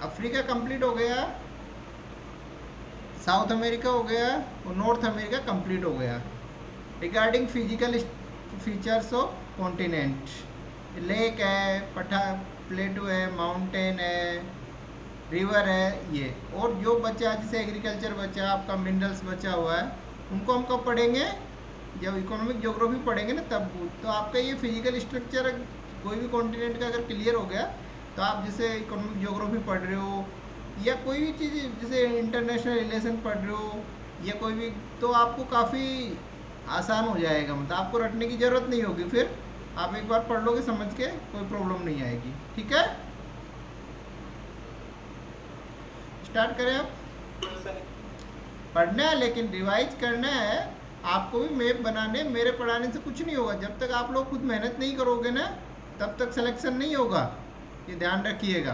Africa complete हो गया, south America हो गया और नॉर्थ अमेरिका कंप्लीट हो गया। Regarding physical features of continent, lake है, पठा प्लेटू है, माउंटेन है, रिवर है ये। और जो बचा जैसे एग्रीकल्चर बचा, आपका मिनरल्स बचा हुआ है, उनको हम कब पढ़ेंगे? जब इकोनॉमिक ज्योग्राफी पढ़ेंगे ना तब। तो आपका ये फिजिकल स्ट्रक्चर कोई भी कॉन्टिनेंट का अगर क्लियर हो गया तो आप जैसे इकोनॉमिक ज्योग्राफी पढ़ रहे हो या कोई भी चीज़ जैसे इंटरनेशनल रिलेशन पढ़ रहे हो या कोई भी, तो आपको काफ़ी आसान हो जाएगा। मतलब आपको रटने की ज़रूरत नहीं होगी, फिर आप एक बार पढ़ लोगे समझ के, कोई प्रॉब्लम नहीं आएगी। ठीक है, स्टार्ट करें अब। पढ़ना है लेकिन रिवाइज करना है। आपको भी मैप बनाने, मेरे पढ़ाने से कुछ नहीं होगा। जब तक आप लोग खुद मेहनत नहीं करोगे ना तब तक सिलेक्शन नहीं होगा, ये ध्यान रखिएगा।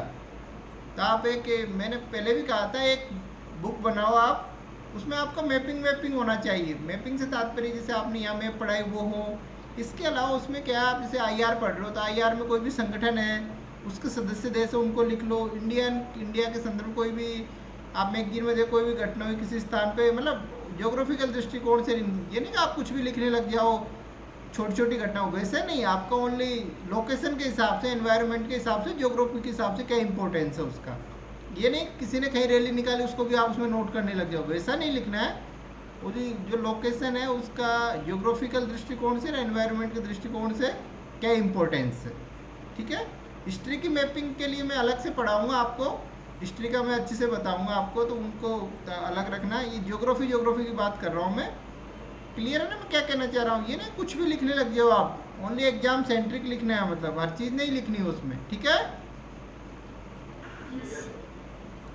तो आप एक, मैंने पहले भी कहा था, एक बुक बनाओ आप, उसमें आपका मैपिंग होना चाहिए। मैपिंग से तात्पर्य जैसे आपने यहाँ मैप पढ़ाई वो हो। इसके अलावा उसमें क्या, आप जैसे आईआर पढ़ रहे हो तो आईआर में कोई भी संगठन है, उसके सदस्य देश है, उनको लिख लो। इंडिया के संदर्भ कोई भी आप मैगजीन में देखो, कोई भी घटना हुई किसी स्थान पे, मतलब ज्योग्राफिकल दृष्टिकोण से। ये नहीं कि आप कुछ भी लिखने लग जाओ, छोटी छोटी घटना हो, वैसे नहीं। आपका ओनली लोकेशन के हिसाब से, एनवायरनमेंट के हिसाब से, ज्योग्राफी के हिसाब से क्या इंपॉर्टेंस है उसका। ये नहीं किसी ने कहीं रैली निकाली उसको भी आप उसमें नोट करने लग जाओ, वैसा नहीं लिखना है। वो जो लोकेशन है उसका ज्योग्राफिकल दृष्टिकोण से, एनवायरनमेंट के दृष्टिकोण से क्या इंपॉर्टेंस है। ठीक है, हिस्ट्री की मैपिंग के लिए मैं अलग से पढ़ाऊँगा आपको, हिस्ट्री का मैं अच्छे से बताऊँगा आपको, तो उनको अलग रखना। ये ज्योग्राफी की बात कर रहा हूँ मैं। क्लियर है ना मैं क्या कहना चाह रहा हूँ? ये नहीं कुछ भी लिखने लग जाओ आप, ओनली एग्जाम सेंट्रिक लिखना है, मतलब हर चीज़ नहीं लिखनी है उसमें। ठीक है,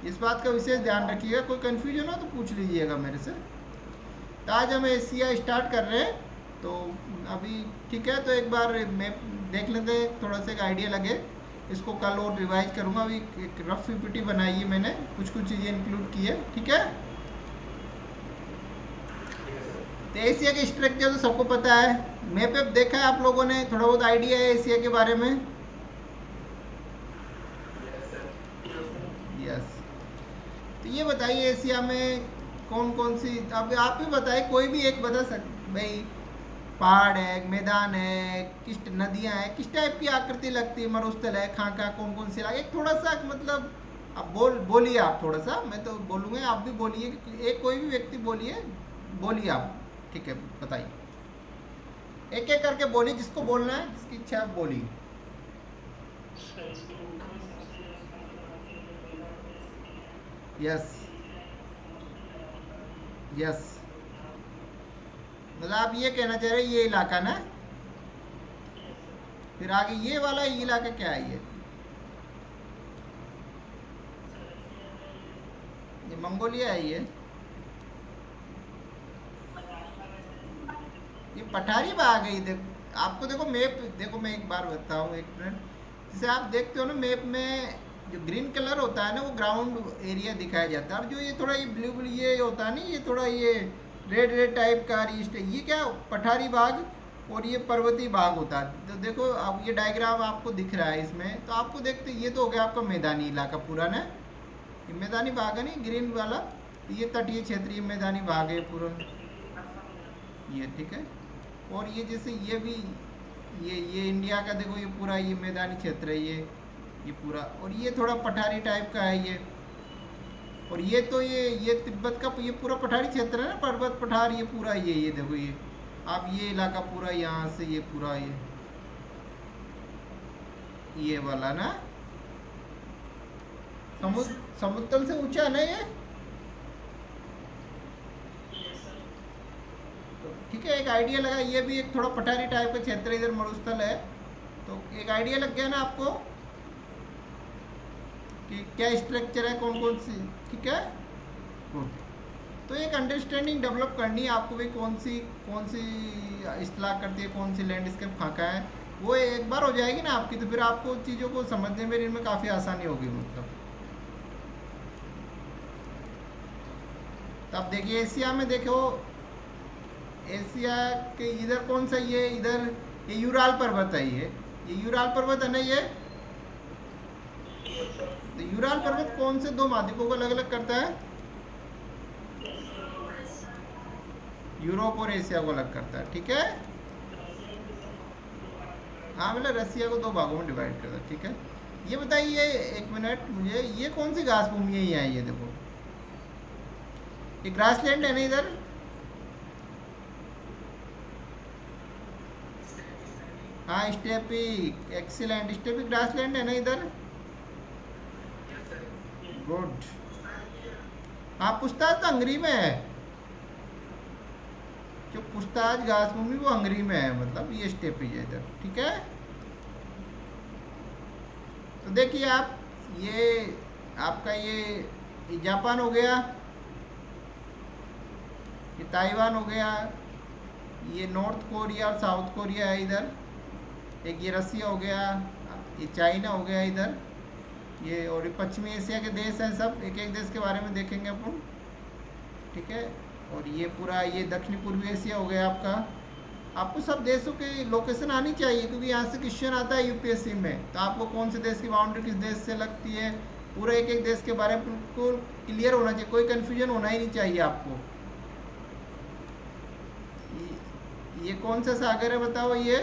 इस बात का विशेष ध्यान रखिएगा। कोई कन्फ्यूजन हो तो पूछ लीजिएगा मेरे से। तो आज हम एशिया स्टार्ट कर रहे हैं, तो अभी ठीक है। तो एक बार मैप देख लेते हैं, थोड़ा सा एक आइडिया लगे। इसको कल और रिवाइज करूँगा। अभी एक रफ पीपीटी बनाई है मैंने, कुछ कुछ चीज़ें इंक्लूड की है। ठीक है, तो एशिया के स्ट्रक्चर तो सबको पता है। मैप पे देखा है आप लोगों ने, थोड़ा बहुत आइडिया है एशिया के बारे में? यस। तो ये बताइए एशिया में कौन कौन सी, अब आप ही बताइए, कोई भी एक बता सकते भाई। पहाड़ है, मैदान है, किस नदियाँ हैं, किस टाइप की आकृति लगती है, मरुस्थल है, खाका, कौन कौन सी एक थोड़ा सा मतलब अब बोलिए आप थोड़ा सा, मैं तो बोलूँगा आप भी बोलिए, एक कोई भी व्यक्ति बोलिए, बोलिए आप। ठीक है, बताइए, एक एक करके बोलिए, जिसको बोलना है, जिसकी इच्छा है बोलिए। Yes, yes. मतलब आप ये कहना चाह रहे हैं ये इलाका ना, फिर आगे ये वाला इलाका क्या है? ये मंगोलिया है ये पठारी बाग है। आपको देखो मैप, देखो मैं एक बार बताऊँ, एक मिनट। जैसे आप देखते हो ना मैप में, जो ग्रीन कलर होता है ना वो ग्राउंड एरिया दिखाया जाता है, और जो ये थोड़ा ये ब्लू ब्लू ये होता है ना, ये थोड़ा ये रेड रेड टाइप का ईस्ट है, ये क्या पठारी बाग और ये पर्वतीय भाग होता है। तो देखो अब ये डायग्राम आपको दिख रहा है इसमें, तो आपको देखते ये तो हो गया आपका मैदानी इलाका पूरा ना, ये मैदानी भाग है नहीं ग्रीन वाला, ये तटीय क्षेत्रीय मैदानी भाग है पूरा ये। ठीक है, और ये जैसे ये भी, ये इंडिया का देखो, ये पूरा ये मैदानी क्षेत्र है ये पूरा, और ये थोड़ा पठारी टाइप का है ये। और ये तो ये तिब्बत का ये पूरा पठारी क्षेत्र है ना, पर्वत पठार, ये पूरा ये देखो ये, आप ये इलाका पूरा यहाँ से ये पूरा ये वाला ना, समुद्र समुद्र तल से ऊंचा है ना ये। तो ठीक है, एक आइडिया लगा, ये भी एक थोड़ा पठारी टाइप का क्षेत्र, इधर मरुस्थल है। तो एक आइडिया लग गया ना आपको कि क्या स्ट्रक्चर है, कौन कौन सी। ठीक है, गुड। तो एक अंडरस्टैंडिंग डेवलप करनी है आपको भी, कौन सी इस्तेलाह करती है, कौन सी लैंडस्केप खाका है, वो एक बार हो जाएगी ना आपकी, तो फिर आपको चीज़ों को समझने में इनमें काफ़ी आसानी होगी मतलब। तो अब देखिए एशिया में देखो, एशिया के इधर कौन सा ये इधर, ये यूराल पर्वत है, ये यूराल पर्वत है ना ये। तो यूराल पर्वत कौन से दो महाद्वीपों को अलग अलग करता है? यूरोप और एशिया को अलग करता है, ठीक है। हाँ मतलब रसिया को दो भागों में डिवाइड करता है, ठीक है। ये बताइए, एक मिनट मुझे, ये कौन सी घास भूमि है यहाँ, ये देखो, ये ग्रासलैंड है ना इधर? हाँ स्टेपी, एक्सीलेंट, स्टेपी ग्रासलैंड है ना इधर? गुड। हाँ पुछताछ तो हंगरी में है, जो पुछताछ घास भूमि वो हंगरी में है, मतलब ये स्टेपी है इधर, ठीक है। तो देखिए आप, ये आपका ये जापान हो गया, ये ताइवान हो गया, ये नॉर्थ कोरिया और साउथ कोरिया है इधर, एक ये रसिया हो गया, ये चाइना हो गया इधर, ये और ये पश्चिमी एशिया के देश हैं सब, एक एक देश के बारे में देखेंगे अपन, ठीक है। और ये पूरा ये दक्षिणी पूर्वी एशिया हो गया आपका। आपको सब देशों की लोकेशन आनी चाहिए, क्योंकि यहाँ से क्वेश्चन आता है यूपीएससी में, तो आपको कौन से देश की बाउंड्री किस देश से लगती है, पूरा एक एक देश के बारे में बिल्कुल क्लियर होना चाहिए, कोई कन्फ्यूजन होना ही नहीं चाहिए आपको। ये कौन सा सागर है बताओ, ये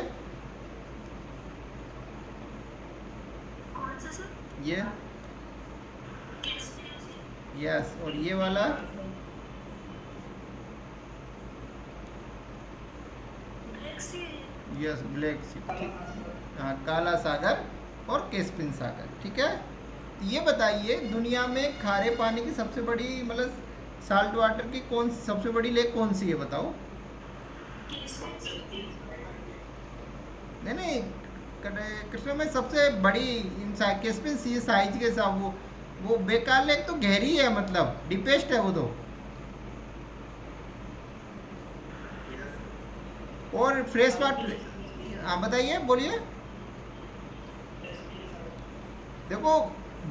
कौन सा सर? ये यस, और ये वाला ब्लैक सी है ये। यस, ब्लैक सी, ठीक। हाँ काला सागर और कैस्पियन सागर, ठीक है। ये बताइए, दुनिया में खारे पानी की सबसे बड़ी, मतलब साल्ट वाटर की कौन सबसे बड़ी लेक कौन सी है बताओ? Caspian sir. नहीं नहीं, कृष्ण में सबसे बड़ी इन कैस्पियन सी साइज के साथ, वो बेकार लेक तो गहरी है, मतलब डीपेस्ट है वो तो। और फ्रेश वाटर, हाँ बताइए, बोलिए। देखो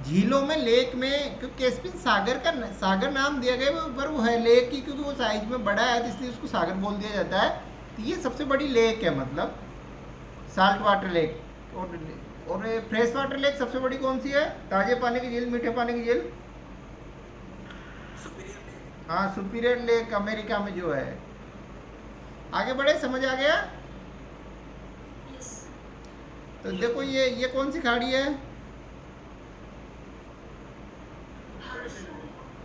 झीलों में, लेक में, क्योंकि कैस्पियन सागर का सागर नाम दिया गया है, पर वो है लेक ही, क्योंकि वो साइज में बड़ा है तो इसलिए उसको सागर बोल दिया जाता है। तो ये सबसे बड़ी लेक है, मतलब साल्ट वाटर लेक। और फ्रेश वाटर लेक सबसे बड़ी कौन सी है? ताजे पानी की झील, मीठे पानी की झील? हाँ सुपीरियर लेक अमेरिका में जो है। आगे बढ़े, समझ आ गया? यस। तो देखो ये कौन सी खाड़ी है?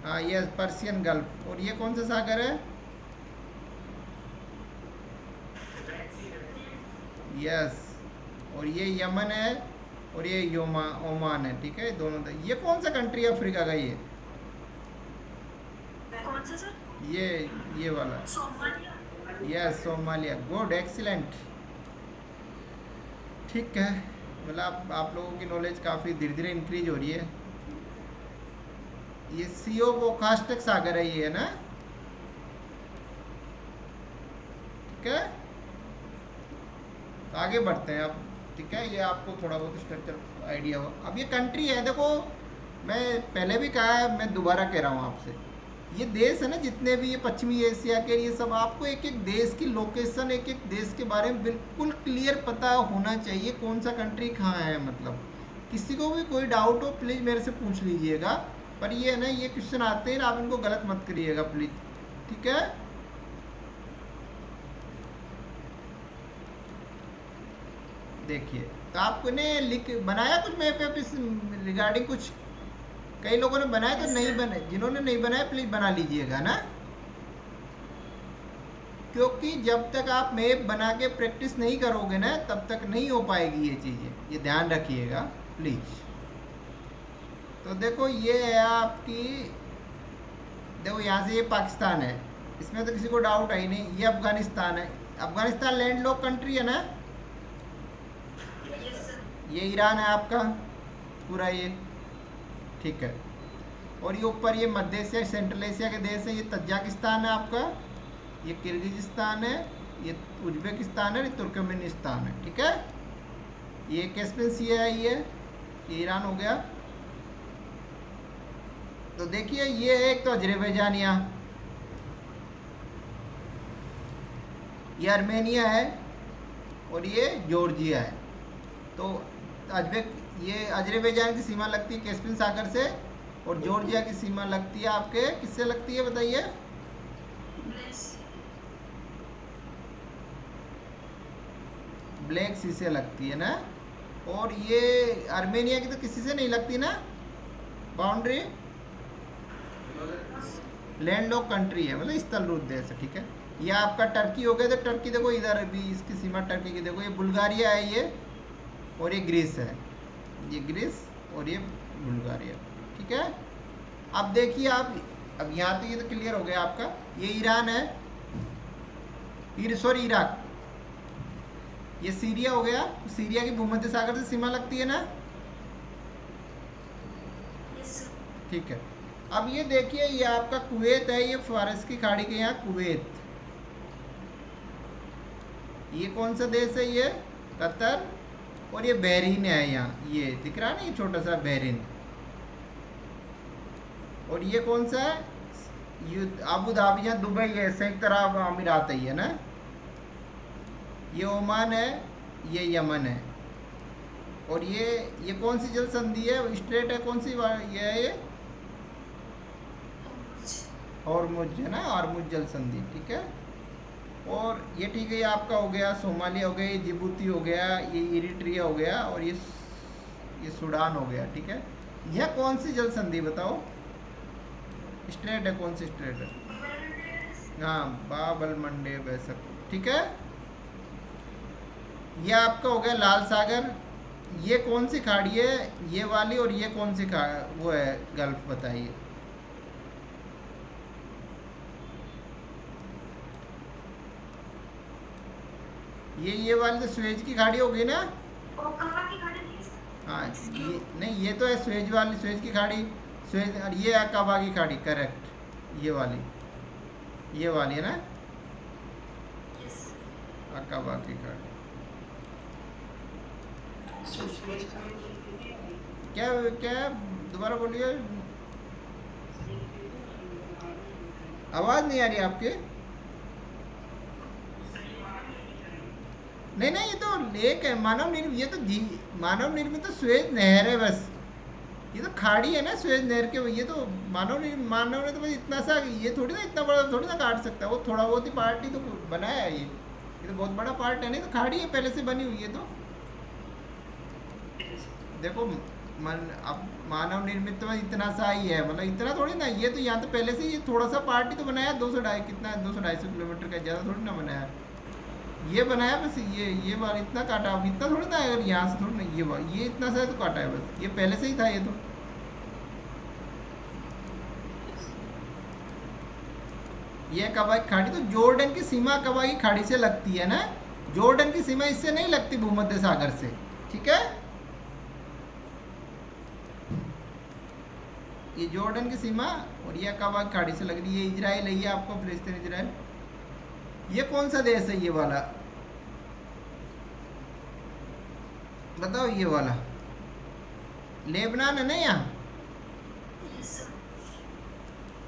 हाँ ये पर्शियन गल्फ। और ये कौन सा सागर है? यस। और ये यमन है, और ये ओमान है, ठीक है, दोनों ये कौन सा कंट्री है अफ्रीका का ये? कौन सा सर? ये वाला। Somalia. Yes Somalia, good, excellent, ठीक है। मतलब आप लोगों की नॉलेज काफ़ी धीरे धीरे इंक्रीज हो रही है। ये सीओ वोकास्टिक सागर है ये, है ना, ठीक है। तो आगे बढ़ते हैं अब, ठीक है, ये आपको थोड़ा बहुत स्ट्रक्चर आइडिया हो। अब ये कंट्री है, देखो मैं पहले भी कहा है, मैं दोबारा कह रहा हूँ आपसे, ये देश है ना जितने भी, ये पश्चिमी एशिया के, ये सब आपको एक एक देश की लोकेशन, एक एक देश के बारे में बिल्कुल क्लियर पता होना चाहिए, कौन सा कंट्री कहाँ है। मतलब किसी को भी कोई डाउट हो प्लीज़ मेरे से पूछ लीजिएगा, पर ये है ना, ये क्वेश्चन आते हैं ना, आप इनको गलत मत करिएगा प्लीज़, ठीक है। देखिए, तो आपको ने लिख बनाया कुछ मैप वैप इस रिगार्डिंग कुछ? कई लोगों ने बनाया, तो यस नहीं सर। बने, जिन्होंने नहीं बनाया प्लीज़ बना लीजिएगा ना, क्योंकि जब तक आप मैप बना के प्रैक्टिस नहीं करोगे ना, तब तक नहीं हो पाएगी ये चीज़ें, ये ध्यान रखिएगा प्लीज़। तो देखो ये है आपकी, देखो यहाँ से ये पाकिस्तान है, इसमें तो किसी को डाउट है ही नहीं। ये अफगानिस्तान है, अफगानिस्तान लैंड लॉक कंट्री है ना। Yes sir. ये ईरान है आपका पूरा ये, ठीक है। और ये ऊपर ये मध्य एशिया सेंट्रल एशिया के देश है, ये तजाकिस्तान है आपका, ये किर्गिजिस्तान है, ये उज्बेकिस्तान है, ये तुर्कमेनिस्तान है, ठीक है। ये कैस्पियन सी है, ये ईरान हो गया। तो देखिए ये एक तो अजरबैजानिया, ये आर्मेनिया है, और ये जॉर्जिया है। तो ये अजरबैजान की सीमा लगती है कैस्पियन सागर से, और जॉर्जिया की सीमा लगती है आपके किससे लगती है बताइए? ब्लैक सी से लगती है ना। और ये आर्मेनिया की तो किसी से नहीं लगती ना बाउंड्री, लैंड लॉक कंट्री है, मतलब स्थल रूप देश है, ठीक है। ये आपका टर्की हो गया, तो टर्की देखो इधर भी इसकी सीमा टर्की की देखो, ये बुल्गारिया है ये, और ये ग्रीस है, ये ग्रीस और ये बुल्गारिया, ठीक है। अब देखिए आप, अब यहाँ तो ये तो क्लियर हो गया आपका, ये ईरान है, सॉरी इराक, ये सीरिया हो गया, सीरिया की भूमध्य सागर से सीमा लगती है ना, ठीक है। अब ये देखिए ये आपका कुवैत है, ये फारस की खाड़ी के यहाँ कुवैत, ये कौन सा देश है? ये कतर, और ये बहरीन है यहाँ, ये दिख रहा है ना, ये छोटा सा बहरीन। और ये कौन सा है? ये अबू धाबी या दुबई है, संयुक्त अरब अमीरात है ये ना। ये ओमान है, ये यमन है। और ये कौन सी जल संधि है, स्ट्रेट है, कौन सी ये है? ये हॉर्मुज है ना, हॉर्मुज जल संधि, ठीक है। और ये ठीक है, ये आपका हो गया सोमालिया हो गया, ये जिबूती हो गया, ये इरिट्रिया हो गया, और ये सूडान हो गया, ठीक है। यह कौन सी जल संधि बताओ? स्ट्रेट है, कौन सी स्ट्रेट है? हाँ, बाबल मंडेब ऐसा, ठीक है। ये आपका हो गया लाल सागर। ये कौन सी खाड़ी है? ये वाली। और ये कौन सी वो है गल्फ, बताइए। ये वाली तो स्वेज की खाड़ी हो गई ना। हाँ, ये नहीं, ये तो है स्वेज वाली, स्वेज की खाड़ी, स्वेज, और ये अकाबा की खाड़ी, करेक्ट, ये वाली है ना, अकाबा की खाड़ी। क्या क्या दोबारा बोलिए, आवाज नहीं आ रही आपकी। नहीं, ये तो लेक है, मानव निर्मित, ये तो मानव निर्मित तो स्वेज नहर है बस, ये तो खाड़ी है ना स्वेज नहर के, ये तो मानव ने तो बस इतना सा, ये थोड़ी ना इतना बड़ा थोड़ी ना काट सकता है, वो थोड़ा बहुत ही पार्ट ही तो बनाया है, ये तो बहुत बड़ा पार्ट है, नहीं तो खाड़ी है पहले से बनी हुई है। तो देखो अब मानव निर्मित तो इतना सा ही है, मतलब इतना थोड़ी ना, ये तो यहाँ तो पहले से ये थोड़ा सा पार्ट ही तो बनाया, 200 कितना 200-250 किलोमीटर का, ज़्यादा थोड़ी ना बनाया, ये बनाया बस, ये बार इतना काटा, अब इतना थोड़ी ना, अगर यहाँ से थोड़ी ना, ये इतना सा तो काटा है बस, ये पहले से ही था ये तो। ये अकाबा की खाड़ी तो जॉर्डन की सीमा अकाबा की खाड़ी से लगती है ना, जॉर्डन की सीमा इससे नहीं लगती भूमध्य सागर से, ठीक है। ये जॉर्डन की सीमा और ये अकाबा की खाड़ी से लग रही है, इजराइल है ये आपको, फिलिस्तीन इजराइल। ये कौन सा देश है ये वाला बताओ? ये वाला लेबनान है ना, यहाँ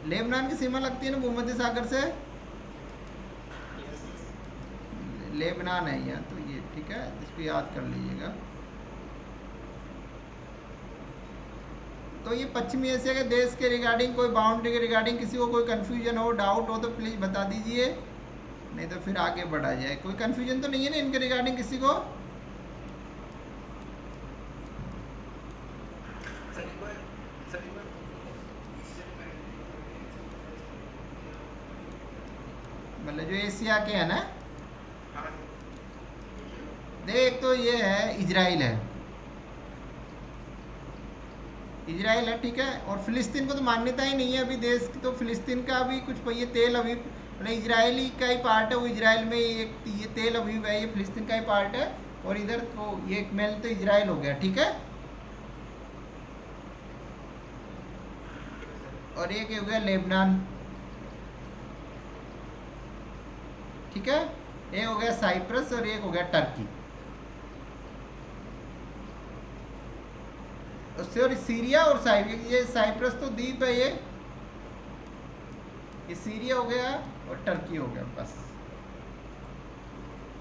लेबनान की सीमा लगती है ना भूमध्य सागर से, लेबनान है यहाँ, तो ये ठीक है, इसको याद कर लीजिएगा। तो ये पश्चिमी एशिया के देश के रिगार्डिंग, कोई बाउंड्री के रिगार्डिंग किसी को कोई कन्फ्यूजन हो, डाउट हो तो प्लीज़ बता दीजिए, नहीं तो फिर आगे बढ़ा जाए। कोई कन्फ्यूजन तो नहीं है ना इनके रिगार्डिंग किसी को? मतलब जो एशिया के है ना, देख तो ये है इजराइल है, इजराइल है, ठीक है। और फिलिस्तीन को तो मान्यता ही नहीं है अभी देश की, तो फिलिस्तीन का भी कुछ, ये तेल अवीव, मतलब इजरायली का ही पार्ट है वो, इजराइल में ये तेल अवीव है, ये फिलिस्तीन का ही पार्ट है। और इधर तो ये मेल तो इजराइल हो गया, ठीक है। और एक हो गया लेबनान, ठीक है। एक हो गया साइप्रस और एक हो गया टर्की। उससे और सीरिया और ये साइप्रस तो द्वीप है, ये सीरिया हो गया और टर्की हो गया, बस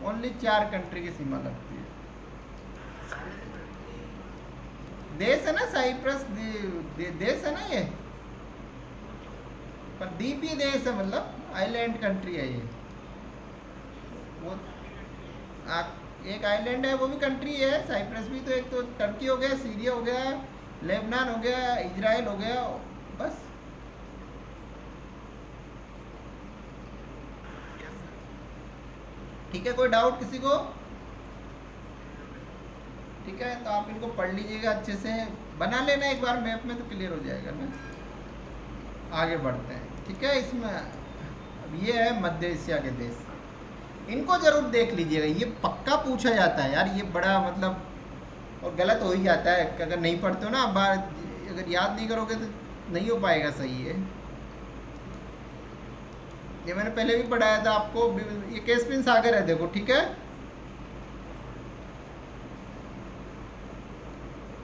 ओनली 4 कंट्री की सीमा लगती है। देश है ना साइप्रस, देश है ना ये, पर द्वीपीय देश है, मतलब आइलैंड कंट्री है ये। वो एक आइलैंड है, वो भी कंट्री है साइप्रस भी। तो एक तो टर्की हो गया, सीरिया हो गया, लेबनान हो गया, इजराइल हो गया, बस। ठीक है, कोई डाउट किसी को? ठीक है, तो आप इनको पढ़ लीजिएगा अच्छे से, बना लेना एक बार मैप में, तो क्लियर हो जाएगा ना। आगे बढ़ते हैं, ठीक है। इसमें अब ये है मध्य एशिया के देश, इनको जरूर देख लीजिएगा, ये पक्का पूछा जाता है यार, ये बड़ा मतलब, और गलत हो ही जाता है अगर नहीं पढ़ते हो ना, बार अगर याद नहीं करोगे तो नहीं हो पाएगा सही है। ये मैंने पहले भी पढ़ाया था आपको, ये कैस्पियन सागर है, देखो ठीक है।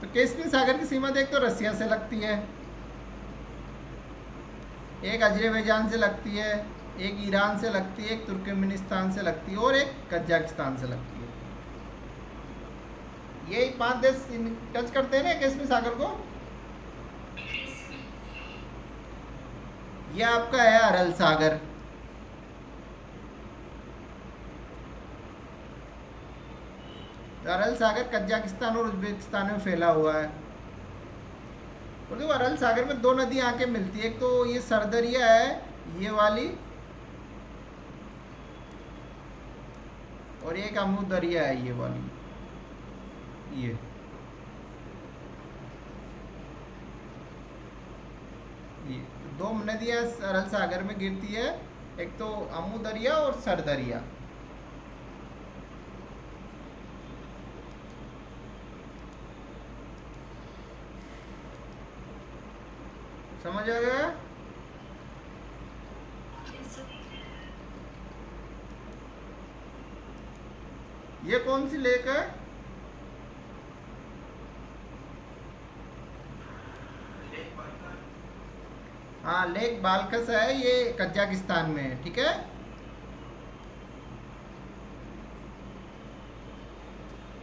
तो कैस्पियन सागर की सीमा देख, तो रसिया से लगती है, एक अजरबैजान से लगती है, एक ईरान से लगती है, एक तुर्कमेनिस्तान से लगती है, और एक कजाकिस्तान से लगती है। ये 5 देश टच करते हैं ना कैस्पियन सागर को। ये आपका है अरल सागर, अरल सागर कजाकिस्तान और उज्बेकिस्तान में फैला हुआ है। और देखो अरल सागर में 2 नदी आके मिलती है, एक तो ये सरदरिया है ये वाली, और एक अमू दरिया है ये वाली, ये 2 नदियाँ अरल सागर में गिरती है, एक तो अमू दरिया और सरदरिया। समझ आ गया? Yes, sir. ये कौन सी लेक है? हाँ, लेक बालखस है, ये कजाकिस्तान में है, ठीक है।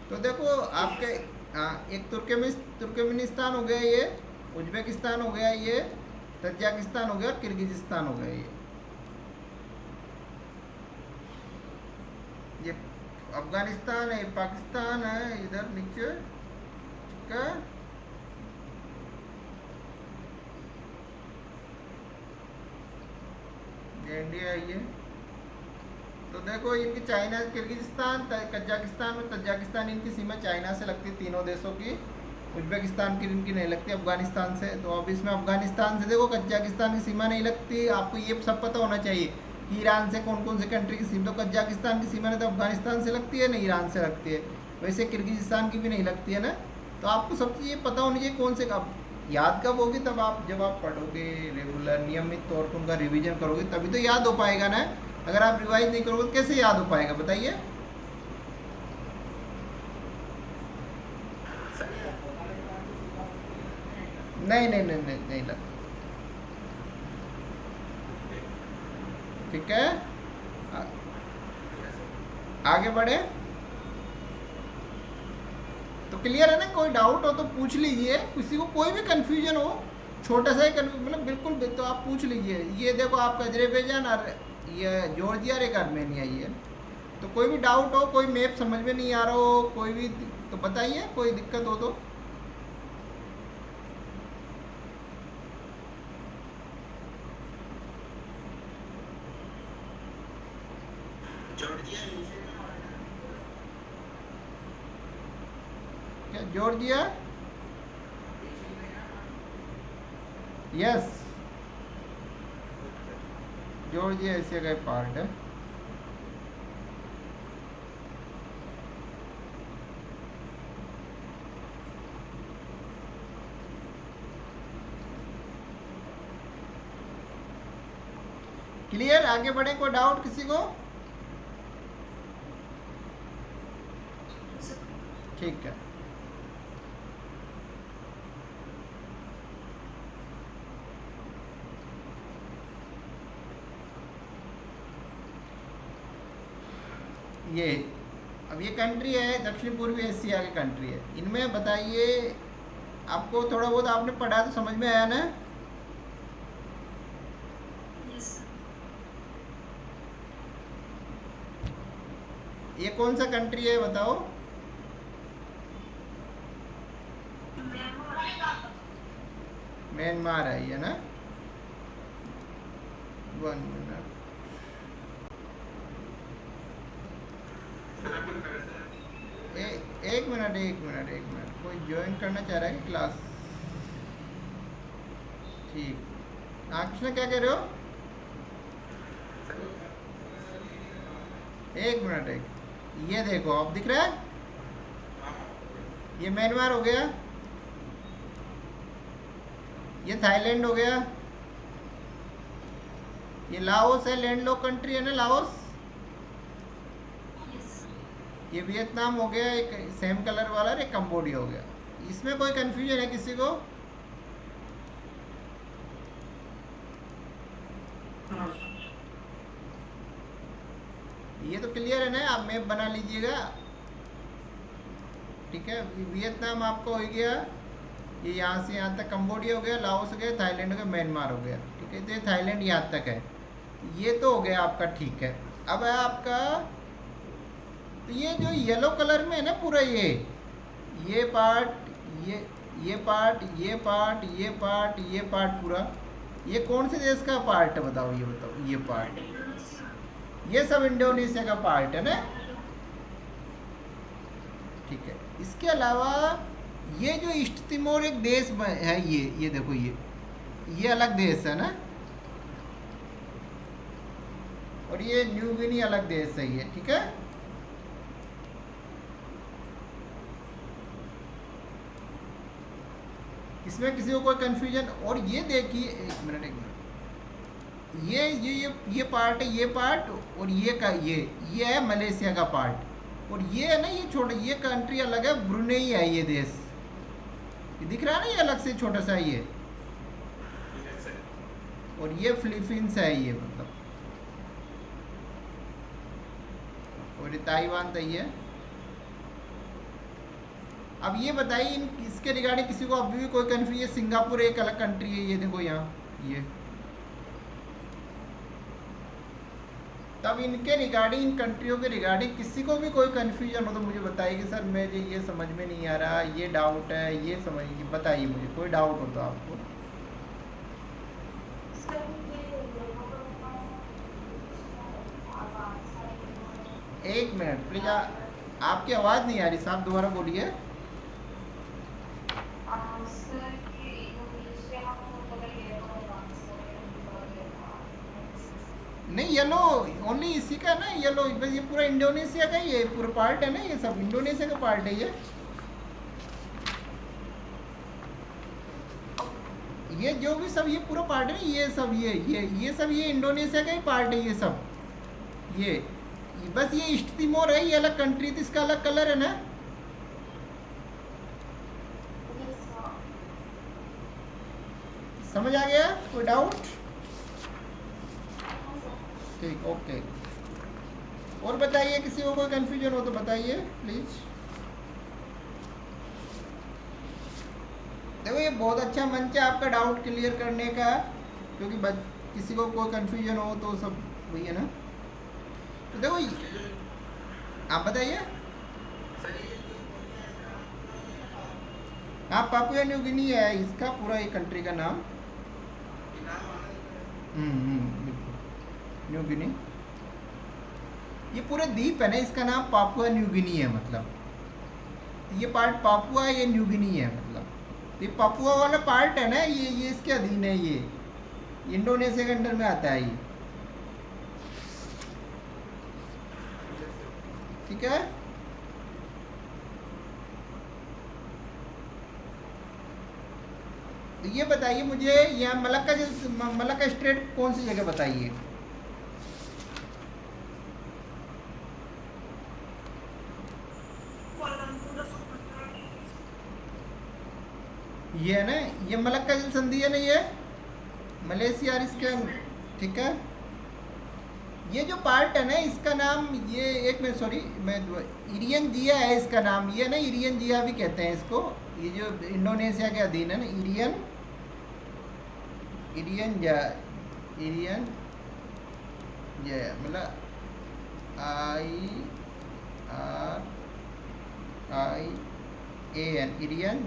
तो देखो आपके, हाँ, एक तुर्कमेनिस्तान हो गया ये, उज्बेकिस्तान हो गया ये, तजाकिस्तान हो गया, किर्गिजिस्तान हो गया ये अफगानिस्तान है, पाकिस्तान है इधर नीचे, ठीक है। ये इंडिया है ये। तो देखो इनकी चाइना, किर्गिजिस्तान, कजाकिस्तान और तजाकिस्तान, इनकी सीमा चाइना से लगती है तीनों देशों की। उज्बेकिस्तान की इनकी नहीं लगती, अफगानिस्तान से। तो अब इसमें अफगानिस्तान से देखो कजाकिस्तान की सीमा नहीं लगती, आपको ये सब पता होना चाहिए कि ईरान से कौन कौन से कंट्री की सीमा, तो कजाकिस्तान की सीमा नहीं तो अफगानिस्तान से लगती है ना, ईरान से लगती है। वैसे किर्गिजिस्तान की भी नहीं लगती है ना। तो आपको सब चीज़ ये पता होनी चाहिए कौन से का, याद कब होगी, तब आप जब आप पढ़ोगे रेगुलर नियमित तौर पर उनका रिवीजन करोगे, तभी तो याद हो पाएगा ना। अगर आप रिवाइज नहीं करोगे तो कैसे याद हो पाएगा, बताइए। नहीं नहीं नहीं नहीं, नहीं लगता, ठीक है। आ- आगे बढ़े, तो क्लियर है ना? कोई डाउट हो तो पूछ लीजिए, किसी को कोई भी कंफ्यूजन हो, छोटा सा ही मतलब बिल्कुल तो आप पूछ लीजिए। ये देखो आपका अजरबैजान और ये जॉर्जिया और एक आर्मेनिया, ये तो कोई भी डाउट हो, कोई मैप समझ में नहीं आ रहा हो, कोई भी, तो बताइए, कोई दिक्कत हो तो। क्या जॉर्जिया? यस, जॉर्जिया एशिया का पार्ट है। क्लियर? आगे बढ़े, कोई डाउट किसी को? Yes, sir. ठीक है। ये अब ये कंट्री है, दक्षिण पूर्वी एशिया की कंट्री है। इनमें बताइए आपको थोड़ा बहुत आपने पढ़ा तो समझ में आया ना? Yes, sir. ये कौन सा कंट्री है बताओ? Myanmar. म्यांमार है ये ना? 1 मिनट। एक मिनट, कोई ज्वाइन करना चाह रहा है कि क्लास? ठीक। हाँ कृष्णा क्या कह रहे हो? एक मिनट, ये देखो अब दिख रहा है? ये म्यांमार हो गया, ये थाईलैंड हो गया, ये लाओस है, लैंडलॉक कंट्री है ना लाओस। Yes. ये वियतनाम हो गया, एक सेम कलर वाला, और एक कंबोडिया हो गया। इसमें कोई कंफ्यूजन है किसी को? ये तो क्लियर है ना? आप मैप बना लीजिएगा। ठीक है, वियतनाम आपका हो गया, ये यहाँ से यहाँ तक कंबोडिया हो गया, लाओस हो गया, थाईलैंड हो गया, म्यांमार हो गया। ठीक है, तो ये थाईलैंड यहाँ तक है, ये तो हो गया आपका। ठीक है, अब है आपका, तो ये जो येलो कलर में है ना पूरा, ये पार्ट, ये पार्ट, ये पार्ट, ये पार्ट, ये पार्ट पूरा, ये कौन से देश का पार्ट है बताओ? ये बताओ, ये पार्ट, Indonesia. ये सब इंडोनेशिया का पार्ट है ना? ठीक है, इसके अलावा ये जो ईस्ट तिमोर एक देश है, ये देखो, ये अलग देश है ना, और ये न्यू गिनी अलग देश है ये। ठीक है, इसमें किसी को कोई कंफ्यूजन? और ये देखिए, एक मिनट, ये पार्ट है, ये पार्ट, और ये है मलेशिया का पार्ट, और ये है ना, ये छोटा, ये कंट्री अलग है, ब्रुनेई है ये देश, ये दिख रहा है ना, ये अलग से छोटा सा ये, और ये फिलीपींस है ये, मतलब, और ये ताइवान था ये। अब ये बताइए, इसके रिगार्डिंग किसी को अभी भी कोई कंफ्यूजन? सिंगापुर एक अलग कंट्री है, ये देखो यहाँ ये। तब इनके रिगार्डिंग, इन कंट्रियों के रिगार्डिंग किसी को भी कोई कंफ्यूजन हो तो मुझे बताइए कि सर मुझे ये समझ में नहीं आ रहा, ये डाउट है, ये समझ, बताइए मुझे, कोई डाउट हो तो आपको। एक मिनट प्लीज, आपकी आवाज़ नहीं आ रही साहब, दोबारा बोलिए। नहीं, येलो ओनली इसी का ना, येलो बस, ये पूरा इंडोनेशिया का ही है, पूरा पार्ट है ना, ये सब इंडोनेशिया का पार्ट है ये जो भी सब, ये पूरा पार्ट है ना, ये सब, ये सब, ये इंडोनेशिया का ही पार्ट है ये सब। ये बस ये ईस्ट तिमोर है, ये अलग कंट्री थी, इसका अलग कलर है ना। समझ आ गया? कोई डाउट? ठीक, ओके। और बताइए, किसी को कोई कंफ्यूजन हो तो बताइए प्लीज। देखो, ये बहुत अच्छा मंच है आपका डाउट क्लियर करने का, क्योंकि किसी को कोई कंफ्यूजन हो तो सब वही है ना। तो देखो, आप बताइए। हाँ, पापुआ न्यू गिनी है इसका पूरा, ये कंट्री का नाम। बिल्कुल, न्यू गिनी, ये पूरे द्वीप है ना, इसका नाम पापुआ न्यू गिनी है, मतलब ये पार्ट पापुआ, ये न्यू गिनी है, मतलब ये पापुआ वाला पार्ट है ना, ये इसके अधीन है, ये इंडोनेशिया के अंडर में आता है ये। ठीक है, तो ये बताइए मुझे, यहाँ मलक्का स्ट्रेट कौन सी जगह बताइए? ये है ना, ये मलक्का जल संधि है ना, ये मलेशिया और इसके। ठीक है, ये जो पार्ट है ना, इसका नाम, ये एक मिनट, सॉरी, मैं इरियन जिया है इसका नाम, ये ना इरियन जिया भी कहते हैं इसको, ये जो इंडोनेशिया के अधीन है ना, इरियन इरियन जया, मतलब IRIAN, इरियन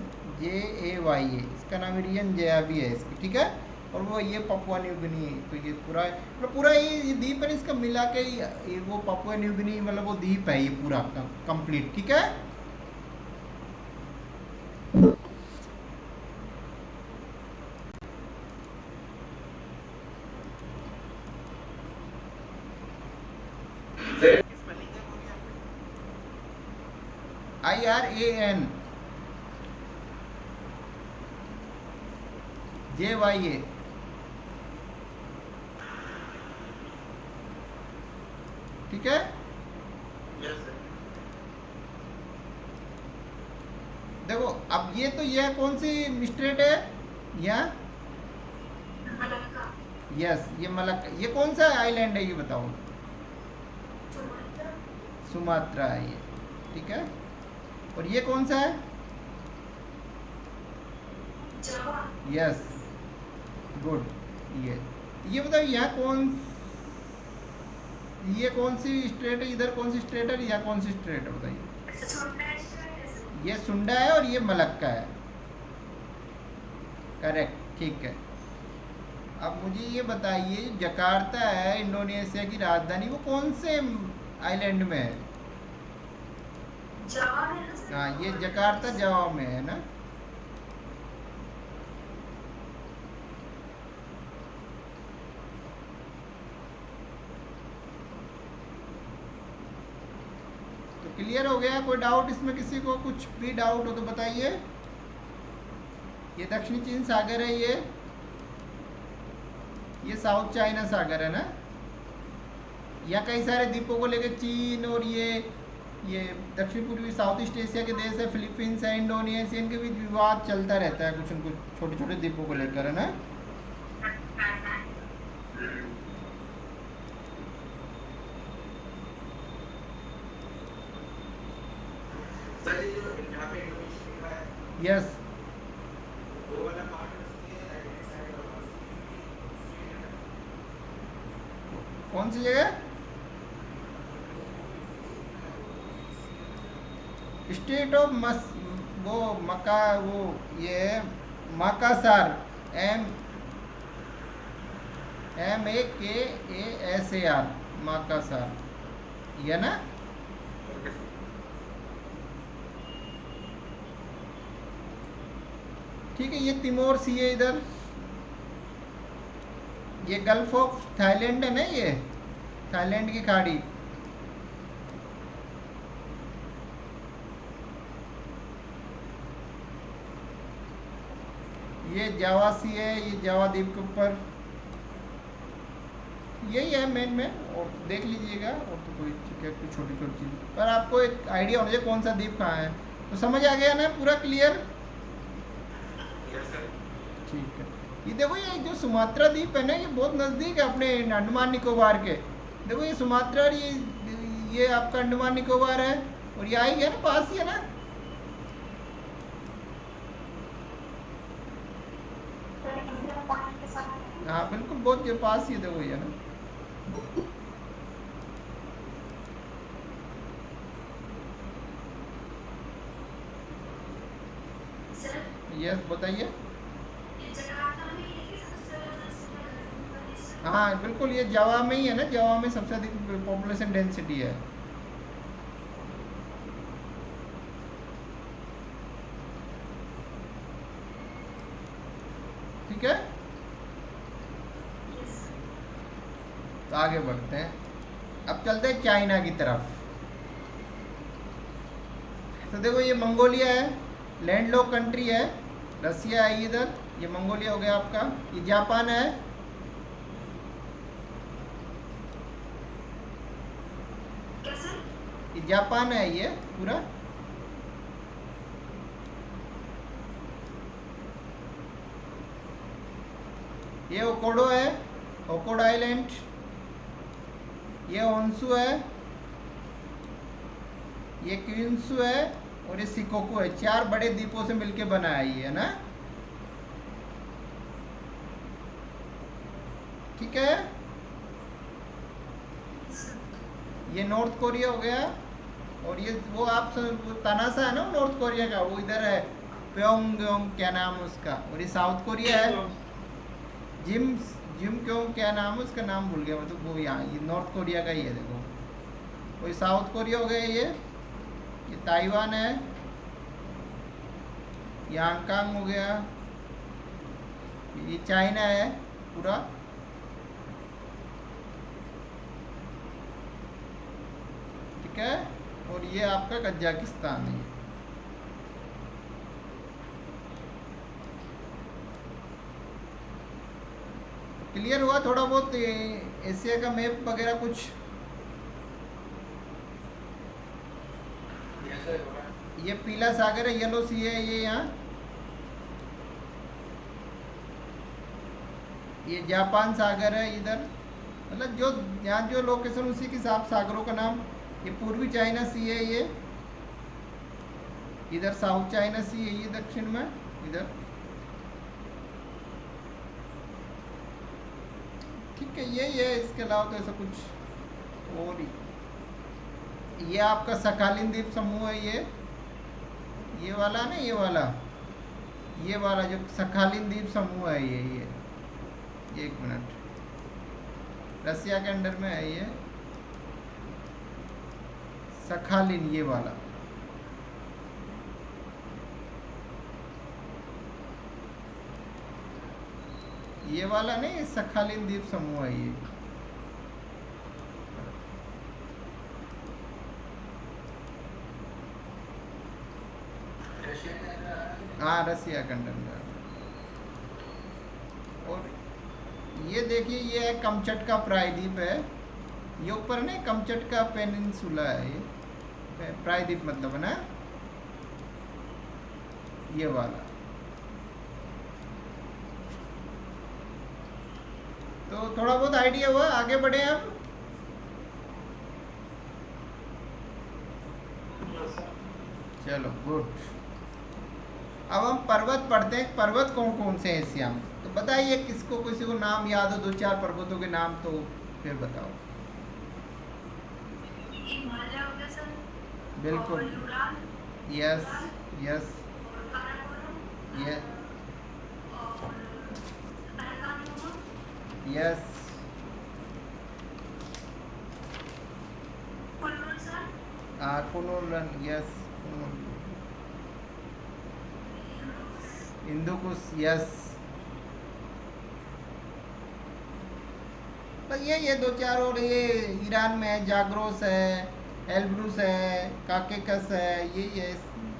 JAYA, इसका नाम इरियन जया भी है इसकी, ठीक है। और वो ये पपुआ न्यू गिनी, तो ये पूरा मतलब पूरा ये द्वीप है, इसका मिला के ये वो पपुआ न्यू गिनी मतलब वो द्वीप है ये पूरा कंप्लीट, ठीक है। IRAN JYA, ठीक है। देखो अब ये तो यह कौन सी स्टेट है, या मलक्का, यस ये मलक्का, ये कौन सा आइलैंड है ये बताओ। सुमात्रा, सुमात्रा है ये, ठीक है। और ये कौन सा है, जावा, यस गुड। ये बताओ यहाँ ये कौन सी स्टेट है, इधर कौन सी स्टेट है, यहाँ कौन सी स्टेट है बताइए। ये सुंडा है और ये मलक्का है, करेक्ट, ठीक है। अब मुझे ये बताइए, जकार्ता है इंडोनेशिया की राजधानी, वो कौन से आइलैंड में है। जावा में है सर। हाँ ये जकार्ता जावा में है ना। तो क्लियर हो गया, कोई डाउट इसमें, किसी को कुछ भी डाउट हो तो बताइए। ये दक्षिणी चीन सागर है, ये साउथ चाइना सागर है ना। यहाँ कई सारे द्वीपों को लेकर चीन और ये दक्षिण पूर्वी साउथ ईस्ट एशिया के देश है, फिलीपींस है, इंडोनेशिया, इनके बीच विवाद चलता रहता है कुछ न कुछ छोटे छोटे द्वीपों को लेकर, है ना। यस, कौन सी जगह, स्टेट ऑफ वो मका, वो ये माकासार, MAKASAR, माकासार, ये ना। ठीक है, ये तिमोर सी है इधर, ये गल्फ ऑफ थाईलैंड है ना, ये थाईलैंड की खाड़ी। ये जावा सी है, ये जावा द्वीप के ऊपर, यही है मेन में, और देख लीजिएगा, और तो कोई ठीक है कुछ छोटी छोटी चीज़, पर आपको एक आइडिया होना चाहिए कौन सा द्वीप कहाँ है। तो समझ आ गया ना, पूरा क्लियर। ठीक है, ये देखो ये जो सुमात्रा द्वीप है ना, ये बहुत नज़दीक है अपने अंडमान निकोबार के। देखो ये सुमात्रा और ये आपका अंडमान निकोबार है, और ये आई है ना, पास ही है ना। हाँ बिल्कुल, बहुत ये पास ही है, देखो ये ना। सर, यस बताइए। ये जकार्ता में ही है कि सबसे ज़्यादा इंडोनेशिया? हाँ बिल्कुल, ये जावा में ही है ना, जावा में सबसे अधिक पॉपुलेशन डेंसिटी है। ठीक है, यस। तो आगे बढ़ते हैं, अब चलते हैं चाइना की तरफ। तो देखो ये मंगोलिया है, लैंडलॉक कंट्री है, रसिया है इधर, ये मंगोलिया हो गया आपका, ये जापान है, क्या सर? ये जापान है ये पूरा, ये ओकोडो है, ओकोडो आइलैंड, ये ओंसू है, ये क्विंसू है, और ये सिकोकू है। 4 बड़े द्वीपों से मिलके बना है ये, है ना। ठीक है, ये नॉर्थ कोरिया हो गया। और ये वो आप वो तानासा है ना नॉर्थ कोरिया का, वो इधर है प्योंगयोंग, क्या नाम है उसका। और ये साउथ कोरिया है जिम जिम क्योंग, क्या नाम है उसका, नाम भूल गया मतलब। वो यहाँ ये नॉर्थ कोरिया का ही है, देखो। कोई साउथ कोरिया हो गया ये ताइवान है, ये हांगकांग हो गया, ये चाइना है पूरा। ठीक है, और ये आपका कजाकिस्तान है। क्लियर हुआ थोड़ा बहुत एशिया का मैप वगैरह कुछ। ये पीला सागर है, येलो सी है ये यहाँ। ये जापान सागर है इधर, मतलब जो यहाँ जो लोकेशन उसी के हिसाब सागरों का नाम। ये पूर्वी चाइना सी है ये, इधर साउथ चाइना सी है ये दक्षिण में इधर। ठीक है, ये इसके अलावा तो ऐसा कुछ और ये आपका सखालिन द्वीप समूह है ये वाला ना, ये वाला जो सखालिन द्वीप समूह है ये 1 मिनट, रसिया के अंडर में है ये सखालिन, ये वाला। ये वाला नहीं, ये सखालिन द्वीप समूह है ये। हाँ, रसिया के अंडर में। और ये देखिए, ये है कमचटका प्रायद्वीप है, ये ऊपर ना कमचटका पेनिनसुला है ये, प्रायद्वीप मतलब है ना ये वाला। तो थोड़ा बहुत आइडिया हुआ, आगे बढ़े हम। चलो गुड। अब हम पर्वत पढ़ते हैं, पर्वत कौन कौन से हैं एशिया में। तो बताइए किसको, किसी को नाम याद हो 2-4 पर्वतों के नाम, तो फिर बताओ। हिमालय हो गया सर, बिल्कुल, और यूरान, यस यस और काराकोरम, ये और Arakan Yoma, yes Kullu sir, Kunlun, yes Hindu Kush, Hindu Kush, yes. बस ये 2-4 और ये ईरान में है, जाग्रोस है, एल्ब्रूस है, काकेकस है, ये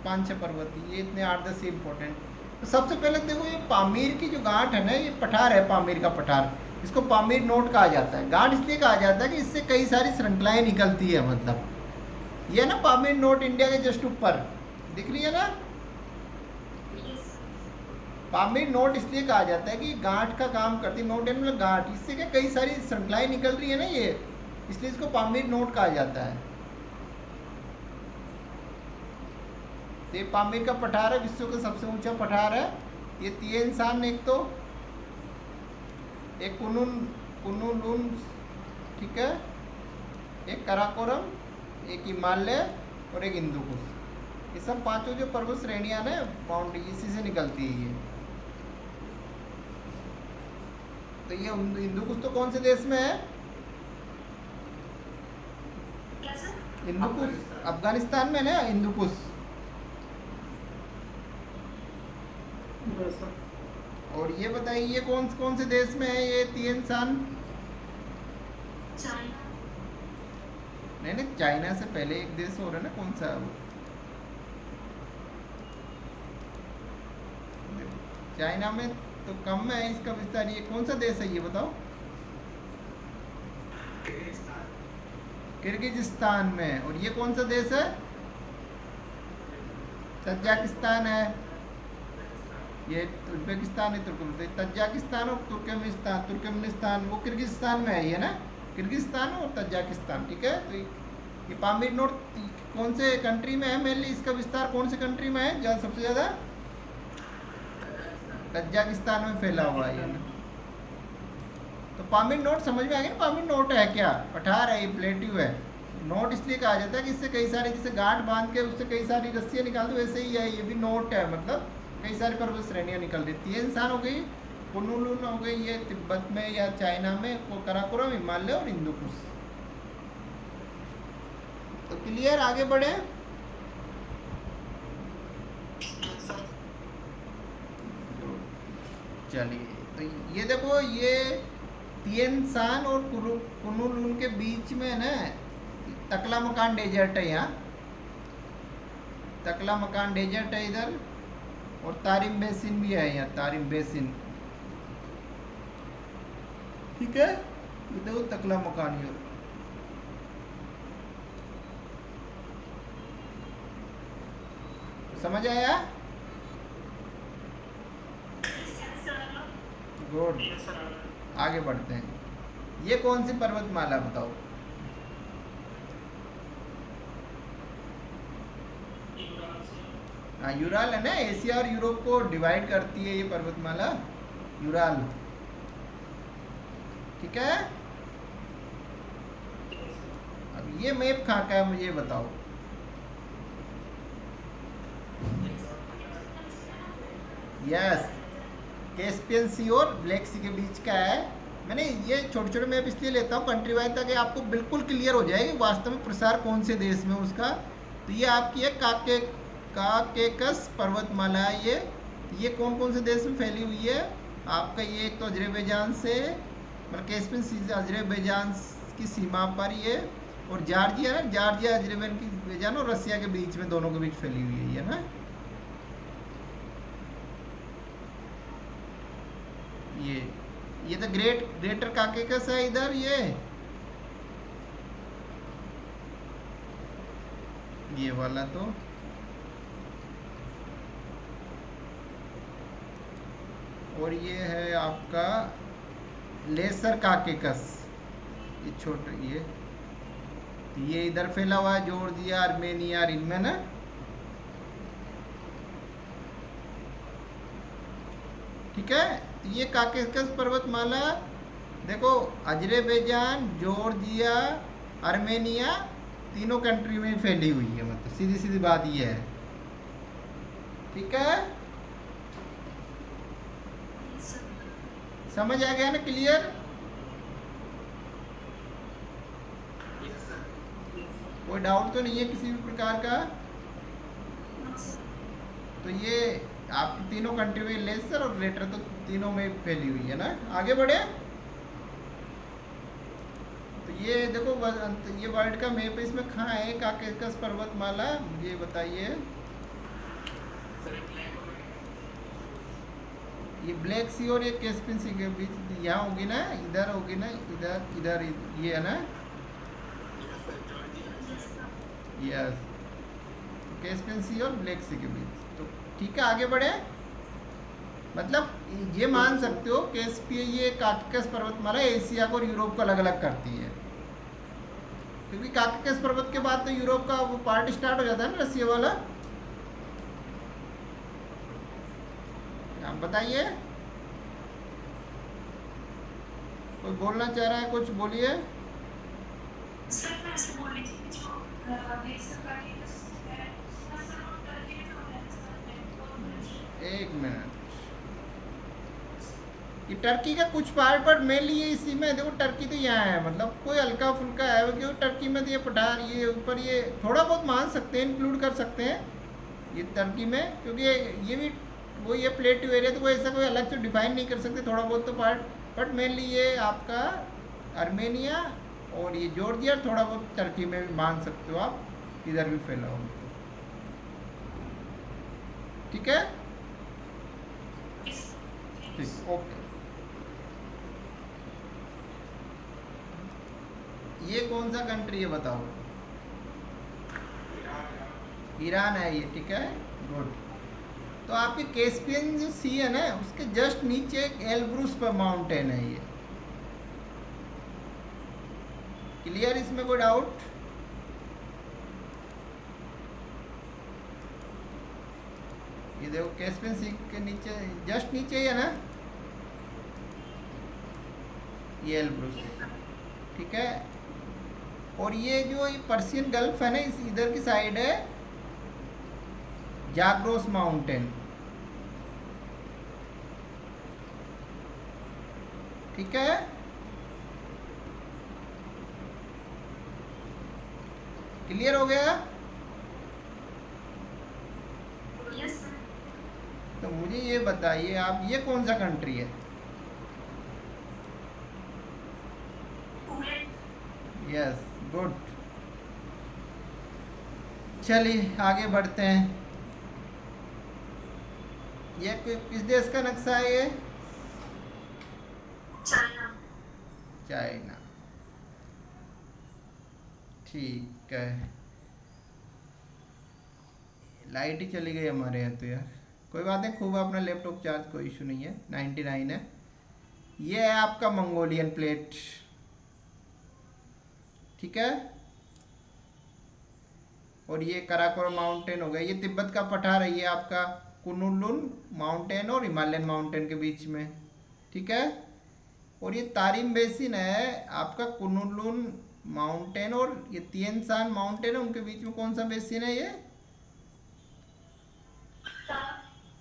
5-6 पर्वत, ये इतने 8-10 इम्पोर्टेंट। तो सबसे पहले देखो, ये पामीर की जो गांठ है ना, ये पठार है, पामीर का पठार, इसको पामीर नोट कहा जाता है। गांठ इसलिए कहा जाता है कि इससे कई सारी श्रृंखलाएं निकलती है, मतलब ये ना पामीर नोट इंडिया के जस्ट ऊपर दिख रही है ना। पामीर नोट इसलिए कहा जाता है कि गांठ का काम करती है, नोट मतलब गांठ, इससे क्या कई सारी श्रृंखलाएं निकल रही है ना ये, इसलिए इसको पामीर नोट कहा जाता है। तो ये पामीर का पठार है, विश्व का सबसे ऊंचा पठार है ये। तिएन सान एक, तो एक कुनलुन, ठीक है, एक कराकोरम, एक हिमालय और एक हिंदुकुश। ये सब 5 जो पर्वत श्रेणियां ना बाउंड्री, इसी से निकलती है ये। तो ये हिंदुकुश तो कौन से देश में है? क्या सर? हिंदुकुश अफगानिस्तान में ना, हिंदुकुश। और ये बताइए ये कौन कौन से देश में है ये तिएन सान? चाइना, नहीं, चाइना से पहले एक देश और है ना, कौन सा है वो? चाइना में तो कम है इसका विस्तार, ये कौन सा देश है ये बताओ? किर्गिजिस्तान में। और ये कौन सा देश है? तजाकिस्तान है, ये उज्बेकिस्तान है, तजाकिस्तान और तुर्कमेनिस्तान वो किर्गिस्तान में है ये ना, किर्गिस्तान और तजाकिस्तान, ठीक है। तो ये पामीर नोट कौन से कंट्री में है मेनली, इसका विस्तार कौन से कंट्री में है सबसे ज़्यादा? कजाकिस्तान में फैला हुआ है ये ना। तो पामीर नोट समझ में आ गया, पामीर नोट है क्या? पठार है, ये प्लेट्यू है। नोट इसलिए कहा जाता है कि इससे कई सारे, जैसे गांठ बांध के उससे कई सारी रस्सियाँ निकाल दो, वैसे ही है ये भी नोट है, मतलब कई सारी पर्वत श्रेणियाँ निकल देती है। इंसान हो गई, कुनलुन हो गई ये तिब्बत में या चाइना में, काराकोरम, हिमालय और हिंदू कुश। तो क्लियर, आगे बढ़े। चलिए, तो ये देखो, ये तिएन शान और कुनलुन के बीच में ना तकलामकान डेजर्ट है यहाँ, तकलामकान डेजर्ट है इधर, और तारिम बेसिन भी है यहाँ, तारिम बेसिन, ठीक है। ये देखो तकलामकान, ये समझ आया? गुड, आगे बढ़ते हैं। ये कौन सी पर्वतमाला बताओ? हाँ, यूराल है ना, एशिया और यूरोप को डिवाइड करती है ये पर्वतमाला, यूराल, ठीक है। अब ये मैप कहाँ का है मुझे बताओ। यस, कैस्पियन सी और ब्लैक सी के बीच का है। मैंने ये छोटे छोटे मैप इसलिए लेता हूँ कंट्री वाइज, ताकि आपको बिल्कुल क्लियर हो जाए कि वास्तव में प्रसार कौन से देश में उसका। तो ये आपकी है काकेकस पर्वतमाला है ये कौन कौन से देश में फैली हुई है आपका? ये एक तो अजरबैजान से, मतलब कैस्पियन सी अजरबैजान की सीमा पर ये, और जॉर्जिया है, जॉर्जिया अजरबैजान और रसिया के बीच में, दोनों के बीच फैली हुई है ना। ये तो ग्रेटर काकेकस है इधर, ये वाला तो, और ये है आपका लेसर काकेकस, ये छोटे, ये इधर फैला हुआ है, जॉर्जिया, आर्मेनिया, इनमें ना। ठीक है, ये काकेकस पर्वतमाला देखो, अजरबैजान, जॉर्जिया, आर्मेनिया, तीनों कंट्री में फैली हुई है, मतलब सीधी सीधी बात ये है, ठीक है। समझ आ गया ना, क्लियर? कोई डाउट तो नहीं है किसी भी प्रकार का? तो ये आपकी तीनों कंट्री में लेसर और ग्रेटर तो तीनों में फैली हुई है ना। आगे बढ़े, तो ये देखो ये वर्ल्ड का मैप है, इसमें कहाँ है काकेकस पर्वतमाला, मुझे बताइए। ये ब्लैक सी और ये कैस्पियन सी के बीच यहाँ होगी ना, इधर होगी ना, इधर इधर ये है ना। यस, कैस्पियन सी और ब्लैक सी के बीच, तो ठीक है, आगे बढ़े। मतलब ये मान सकते हो कैस्पियन, ये काकेकस पर्वतमाला एशिया को और यूरोप को अलग अलग करती है, क्योंकि काकेकस पर्वत के बाद तो यूरोप का वो पार्ट स्टार्ट हो जाता है ना, रसिया वाला। आप बताइए, कोई बोलना चाह रहा है, कुछ बोलिए। सर मैं ऐसे बोल रही थी कि जो लेसर काकेकस है, सर वो टर्की में हो रहा है सर, मैं एक मिनट, ये टर्की का कुछ पार्ट पर मेनली ये इसी में देखो, टर्की तो यहाँ है, मतलब कोई हल्का फुल्का है, क्योंकि टर्की में तो ये पठार, ये ऊपर ये थोड़ा बहुत मान सकते हैं, इंक्लूड कर सकते हैं ये टर्की में, क्योंकि ये भी वो ये प्लेट्यू एरिया, तो वो ऐसा कोई अलग से डिफाइन नहीं कर सकते, थोड़ा बहुत तो पार्ट, बट मेनली ये आपका आर्मेनिया और ये जॉर्जिया, थोड़ा बहुत टर्की में भी मान सकते हो आप, इधर भी फैला हो, ठीक है, ठीक, ओके। ये कौन सा कंट्री है बताओ? ईरान है ये, ठीक है, गुड। तो आपके कैस्पियन जो सी है ना, उसके जस्ट नीचे एक एल्ब्रूस पर माउंटेन है ये, क्लियर, इसमें कोई डाउट? ये देखो कैस्पियन सी के नीचे जस्ट नीचे ही है ना ये एल्ब्रूस, ठीक है। और ये जो ये पर्शियन गल्फ है ना, इस इधर की साइड है जाग्रोस माउंटेन, ठीक है। क्लियर हो गया? Yes sir. तो मुझे ये बताइए आप, ये कौन सा कंट्री है? कुवैत। Yes, good. चलिए आगे बढ़ते हैं। ये किस देश का नक्शा है ये? चाइना। चाइना, ठीक है। लाइट ही चली गई हमारे यहाँ तो यार, कोई बात नहीं, खूब अपना लैपटॉप चार्ज, कोई इशू नहीं है, 99 है। ये है आपका मंगोलियन प्लेट, ठीक है। और ये कराकोरम माउंटेन हो गया, ये तिब्बत का पठार है, ये आपका कुनलुन माउंटेन और हिमालयन माउंटेन के बीच में, ठीक है। और ये तारिम बेसिन है आपका कुनलुन माउंटेन और ये तिएन शान माउंटेन है, उनके बीच में कौन सा बेसिन है ये?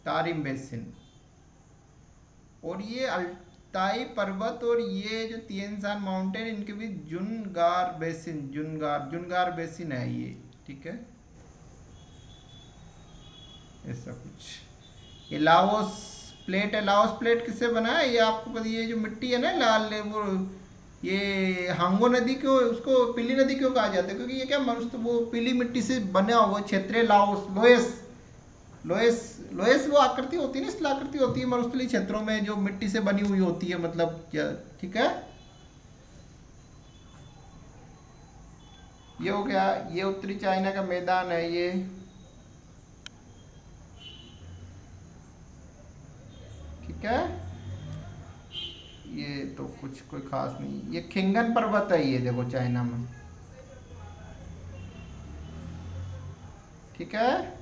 Tarim basin. और ये अल्ताई पर्वत और ये जो तिएन शान माउंटेन, इनके बीच जुनगार बेसिन, जुनगार बेसिन है ये, ठीक है। ऐसा कुछ। ये लाओस प्लेट है, लाओस प्लेट किससे बना है ये आपको पता? ये जो मिट्टी है ना लाल, वो ये हांगो नदी को, उसको पीली नदी क्यों कहा जाता है? क्योंकि ये क्या मस्त वो पीली मिट्टी से बना हुआ क्षेत्र है लाओस। लोएस लोएस लोएस वो आकृति होती है ना, स्थलाकृति होती है मरुस्थलीय क्षेत्रों में जो मिट्टी से बनी हुई होती है, मतलब क्या, ठीक है। ये हो गया, ये उत्तरी चाइना का मैदान है ये, ठीक है। ये तो कुछ कोई खास नहीं, ये खिंगन पर्वत है, ये देखो चाइना में, ठीक है।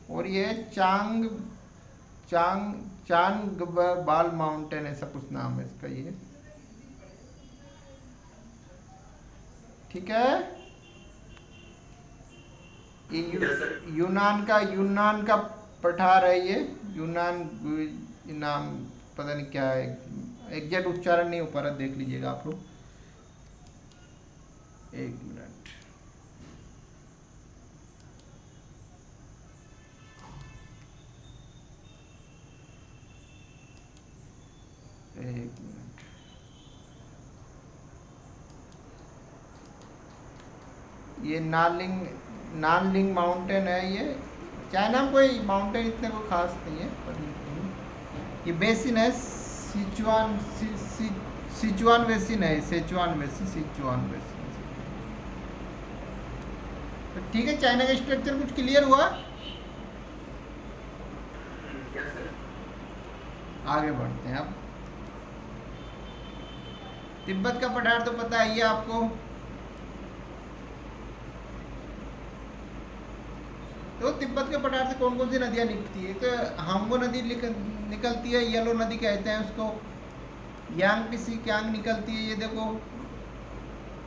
और ये चांग चांग चांग बाल माउंटेन, ऐसा कुछ नाम है इसका ये, ठीक है। ये यूनान का पठार है ये, यूनान नाम पता नहीं क्या है, एग्जैक्ट उच्चारण नहीं हो पा रहा, देख लीजिएगा आप लोग, एक मिनट। एक मिनट। ये नानलिंग माउंटेन है ये, चाइना में कोई माउंटेन इतने कोई खास नहीं है, पर ये बेसिन है सिचुआन बेसिन है, सिचुआन बेसिन। तो ठीक है, चाइना का स्ट्रक्चर कुछ क्लियर हुआ? आगे बढ़ते हैं अब। तिब्बत का पठार तो पता ही है आपको। तो तिब्बत के पठार से कौन कौन सी नदियाँ निकलती है? तो हांगो नदी निकलती है, येलो नदी कहते हैं उसको, यांगटिसी क्यांग निकलती है, ये देखो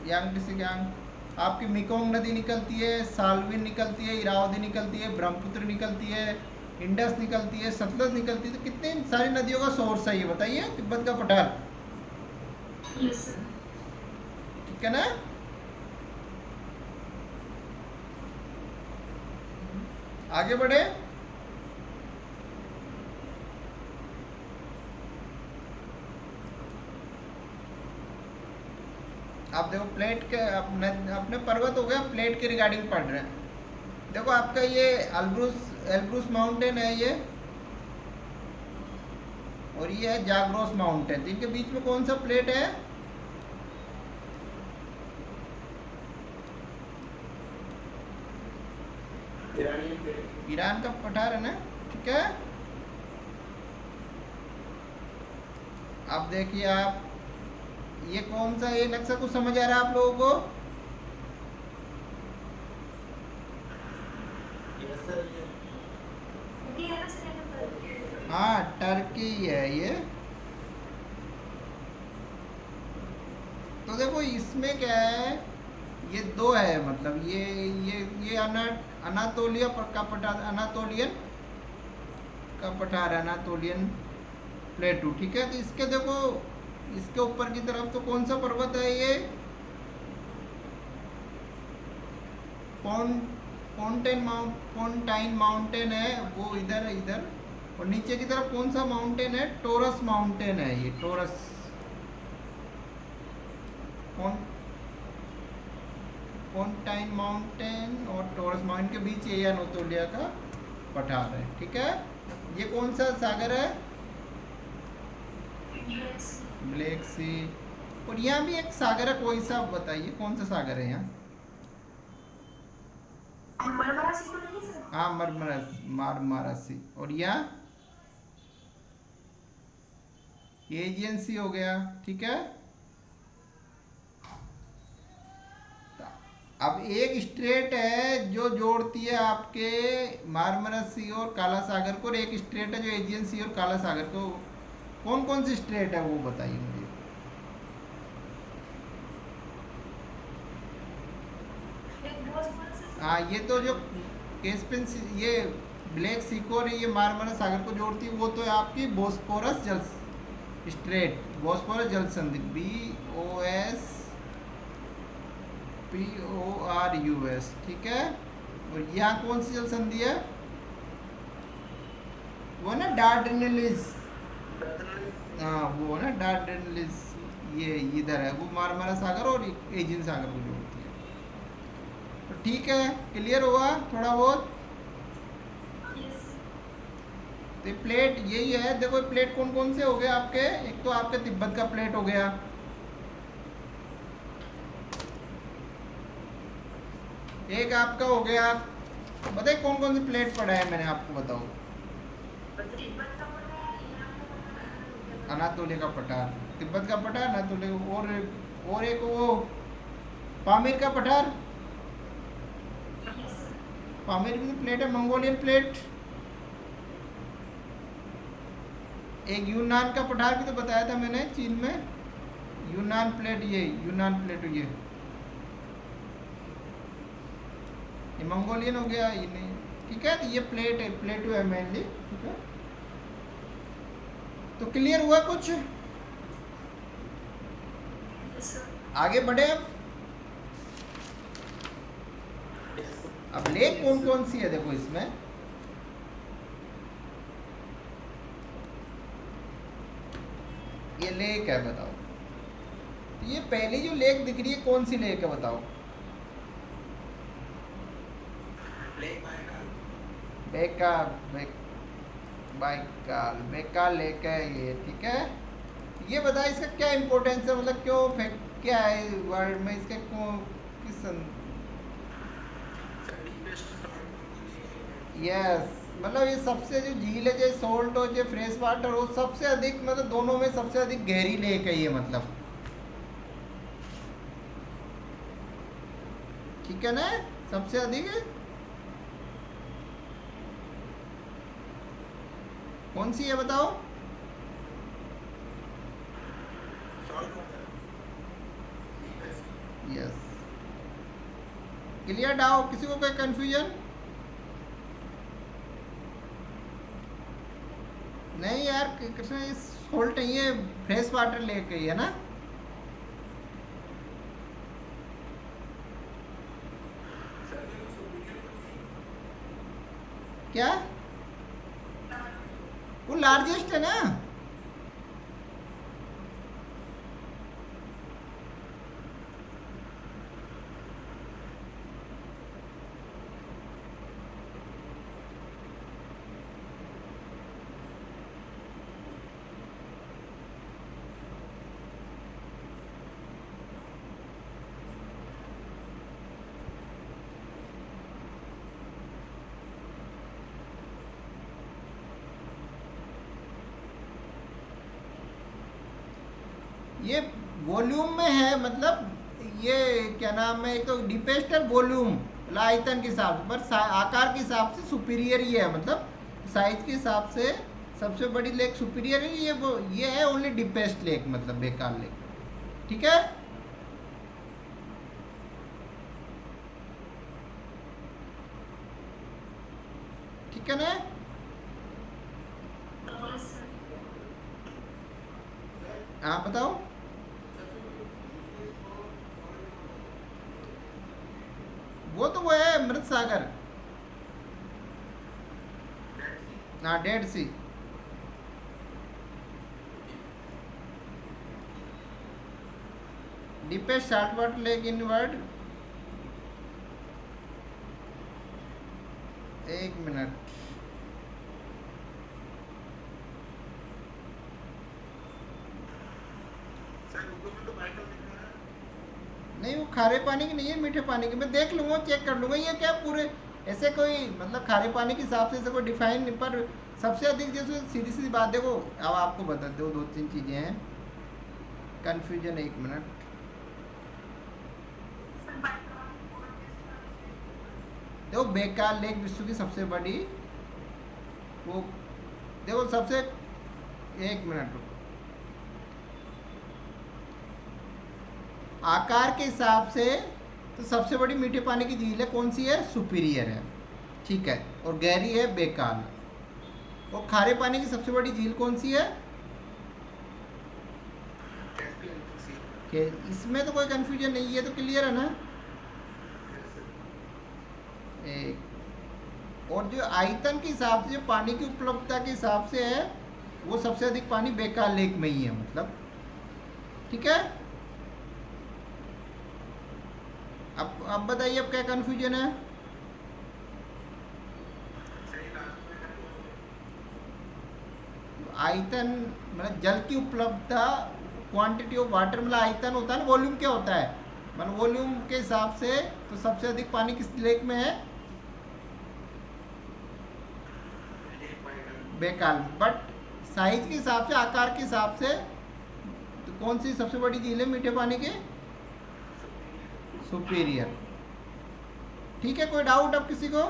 यांगटिसी क्यांग। आपकी मिकोंग नदी निकलती है, सालविन निकलती है, इरावदी निकलती है, ब्रह्मपुत्र निकलती है, इंडस निकलती है, सतलज निकलती है। तो कितनी सारी नदियों का सोर्स है ये बताइए तिब्बत का पठार, यस सर। ठीक है ना। आगे बढ़े। आप देखो प्लेट के अपने पर्वत हो गया, प्लेट के रिगार्डिंग पढ़ रहे हैं। देखो आपका ये एल्ब्रूस माउंटेन है ये, और ये है जाग्रोस माउंटेन, इनके बीच में कौन सा प्लेट है? ईरान का पठार है ना, ठीक है। अब देखिए आप, ये कौन सा, ये नक्शा कुछ समझ आ रहा है आप लोगों को? हाँ टर्की है ये। तो देखो इसमें क्या है, ये दो है, मतलब ये अनातोलिया का पठार, अनातोलियन का पठार है, अनातोलियन प्लेटू। ठीक है, तो इसके देखो, इसके ऊपर की तरफ तो कौन सा पर्वत है ये, पोंटाइन माउंटेन है, वो इधर है इधर। और नीचे की तरफ कौन सा माउंटेन है, टोरस माउंटेन है ये, टोरस पोंटाइन माउंटेन और टोरस माउंटेन के बीच ये अनातोलिया का पठार है। ठीक है, ये कौन सा सागर है, ब्लैक सी। और यहाँ भी एक सागर है, कोई सा बताइए कौन सा सागर है यहाँ। हाँ मारमारा सी। और यहाँ एजियन सी हो गया। ठीक है, अब एक स्ट्रेट है जो जोड़ती है आपके मारमरा सी और काला सागर को, और एक स्ट्रेट है जो एजियन सी और काला सागर को। कौन कौन सी स्ट्रेट है वो बताइए मुझे। हाँ, ये तो जो केस्पियन ये ब्लैक सी को और ये मारमरा सागर को जोड़ती है, वो तो है आपकी बोस्पोरस जल स्ट्रेट, बोस्पोरस जल संधि, BOSPORUS। ठीक है, और यहाँ कौन सी जल संधि है, वो ना डार्डेनेलिस। हाँ वो ना डार्डेनेलिस, ये इधर है, वो मारमारा सागर और एजियन सागर को जोड़ती है। तो ठीक है, क्लियर हुआ थोड़ा बहुत। तो ये प्लेट यही है, देखो ये प्लेट कौन कौन से हो गए आपके, एक तो आपके तिब्बत का प्लेट हो गया, एक आपका हो गया, बताइए कौन कौन सी प्लेट पड़ा है मैंने आपको, बताओ। अनातोलिया का पठार, तिब्बत का पठार, अनातोलिया, और एक वो पामीर का पठार, पामीर की प्लेट है, मंगोलियन प्लेट, एक यूनान का पठार भी तो बताया था मैंने चीन में, यूनान प्लेट, ये यूनान प्लेट, ये मंगोलियन हो गया, ये नहीं। ठीक है, तो ये प्लेट है, प्लेटू है मेनली। ठीक है, तो क्लियर हुआ कुछ, आगे बढ़े अब लेक कौन कौन सी है देखो इसमें, ये लेक है, बताओ। ये पहली जो लेक दिख रही है कौन सी लेक है, बताओ। बेका बाइकाल, बेकाल लेक है ये। ठीक है, ये बता इसका क्या इम्पोर्टेंस है, मतलब क्यों फैक्ट क्या है वर्ल्ड में इसके किस यस, मतलब ये सबसे जो झील है, जो सोल्ट हो, जो फ्रेश वाटर हो, सबसे अधिक, मतलब दोनों में सबसे अधिक गहरी लेक है ये, मतलब। ठीक है ना, सबसे अधिक कौन सी है बताओ। यस, क्लियर डाउट, किसी को कोई कंफ्यूजन नहीं यार, कृष्ण सोल्ट नहीं है, फ्रेश वाटर लेक है ना। क्या, वो लार्जेस्ट है ना। ये वॉल्यूम में है, मतलब ये क्या नाम है, एक तो डीपेस्ट है वॉल्यूम, आयतन के हिसाब से, पर आकार के हिसाब से सुपीरियर ही है, मतलब साइज के हिसाब से सबसे बड़ी लेक सुपीरियर है, ये है ओनली डीपेस्ट लेक, मतलब बेकार लेक। ठीक है, ठीक है ना? आप बताओ। वो है अमृत सागर। हाँ, Dead Sea. Deepest salt water lake in world. एक मिनट। नहीं, वो खारे पानी की नहीं है, मीठे पानी की। मैं देख लूंगा, चेक कर लूंगा। ये क्या पूरे ऐसे कोई मतलब खारे पानी के हिसाब से ऐसे कोई डिफाइन नहीं, पर सबसे अधिक जैसे सीधी सीधी बात देखो, अब आपको बता दो, दो तीन चीज़ें हैं। कन्फ्यूजन, एक मिनट। देखो, बेकार लेक विश्व की सबसे बड़ी, वो देखो सबसे, एक मिनट रुको। आकार के हिसाब से तो सबसे बड़ी मीठे पानी की झील है, कौन सी है? सुपीरियर है। ठीक है, और गहरी है बेकाल। और खारे पानी की सबसे बड़ी झील कौन सी है? कि इसमें तो कोई कंफ्यूजन नहीं है, तो क्लियर है ना? एक और जो आयतन के हिसाब से, पानी की उपलब्धता के हिसाब से है, वो सबसे अधिक पानी बेकार लेक में ही है, मतलब। ठीक है, अब बताइए, अब क्या कंफ्यूजन है? आयतन मतलब जल की उपलब्धता, क्वांटिटी ऑफ वाटर, मतलब आयतन होता है ना, वॉल्यूम क्या होता है, मतलब वॉल्यूम के हिसाब से तो सबसे अधिक पानी किस लेक में है? बेकाल। बट साइज के हिसाब से, आकार के हिसाब से, तो कौन सी सबसे बड़ी झील है मीठे पानी की? सुपीरियर। ठीक है, कोई डाउट अब किसी को?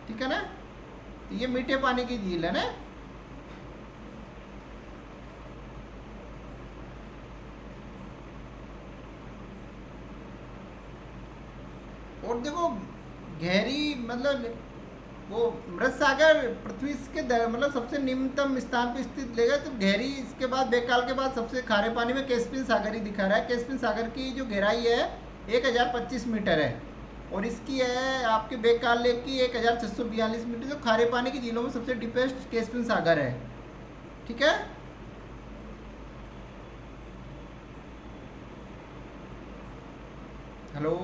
ठीक है ना? तो ये मीठे पानी की झील है ना। और देखो, गहरी मतलब वो मृत सागर पृथ्वी के मतलब सबसे निम्नतम स्थान पर स्थित लेगा, तो गहरी इसके बाद बेकाल के बाद सबसे खारे पानी में कैस्पियन सागर ही दिखा रहा है। कैस्पियन सागर की जो गहराई है 1025 मीटर है, और इसकी है आपके बेकाल लेक की 1642 मीटर। तो खारे पानी की झीलों में सबसे डीपेस्ट कैस्पियन सागर है। ठीक है, हेलो,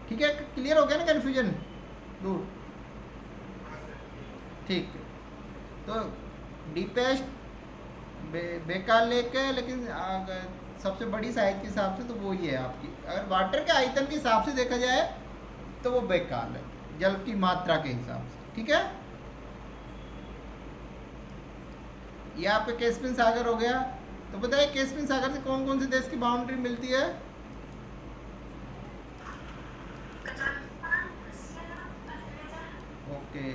ठीक है, क्लियर हो गया ना कन्फ्यूजन? दूर, ठीक है। तो डीपेस्ट बेकार लेक है, लेकिन अगर सबसे बड़ी साइज के हिसाब से तो वो ही है आपकी। अगर वाटर के आयतन के हिसाब से देखा जाए तो वो बेकार है, जल की मात्रा के हिसाब से। ठीक है, ये आपका कैस्पियन सागर हो गया। तो बताइए, कैस्पियन सागर से कौन कौन से देश की बाउंड्री मिलती है? Okay,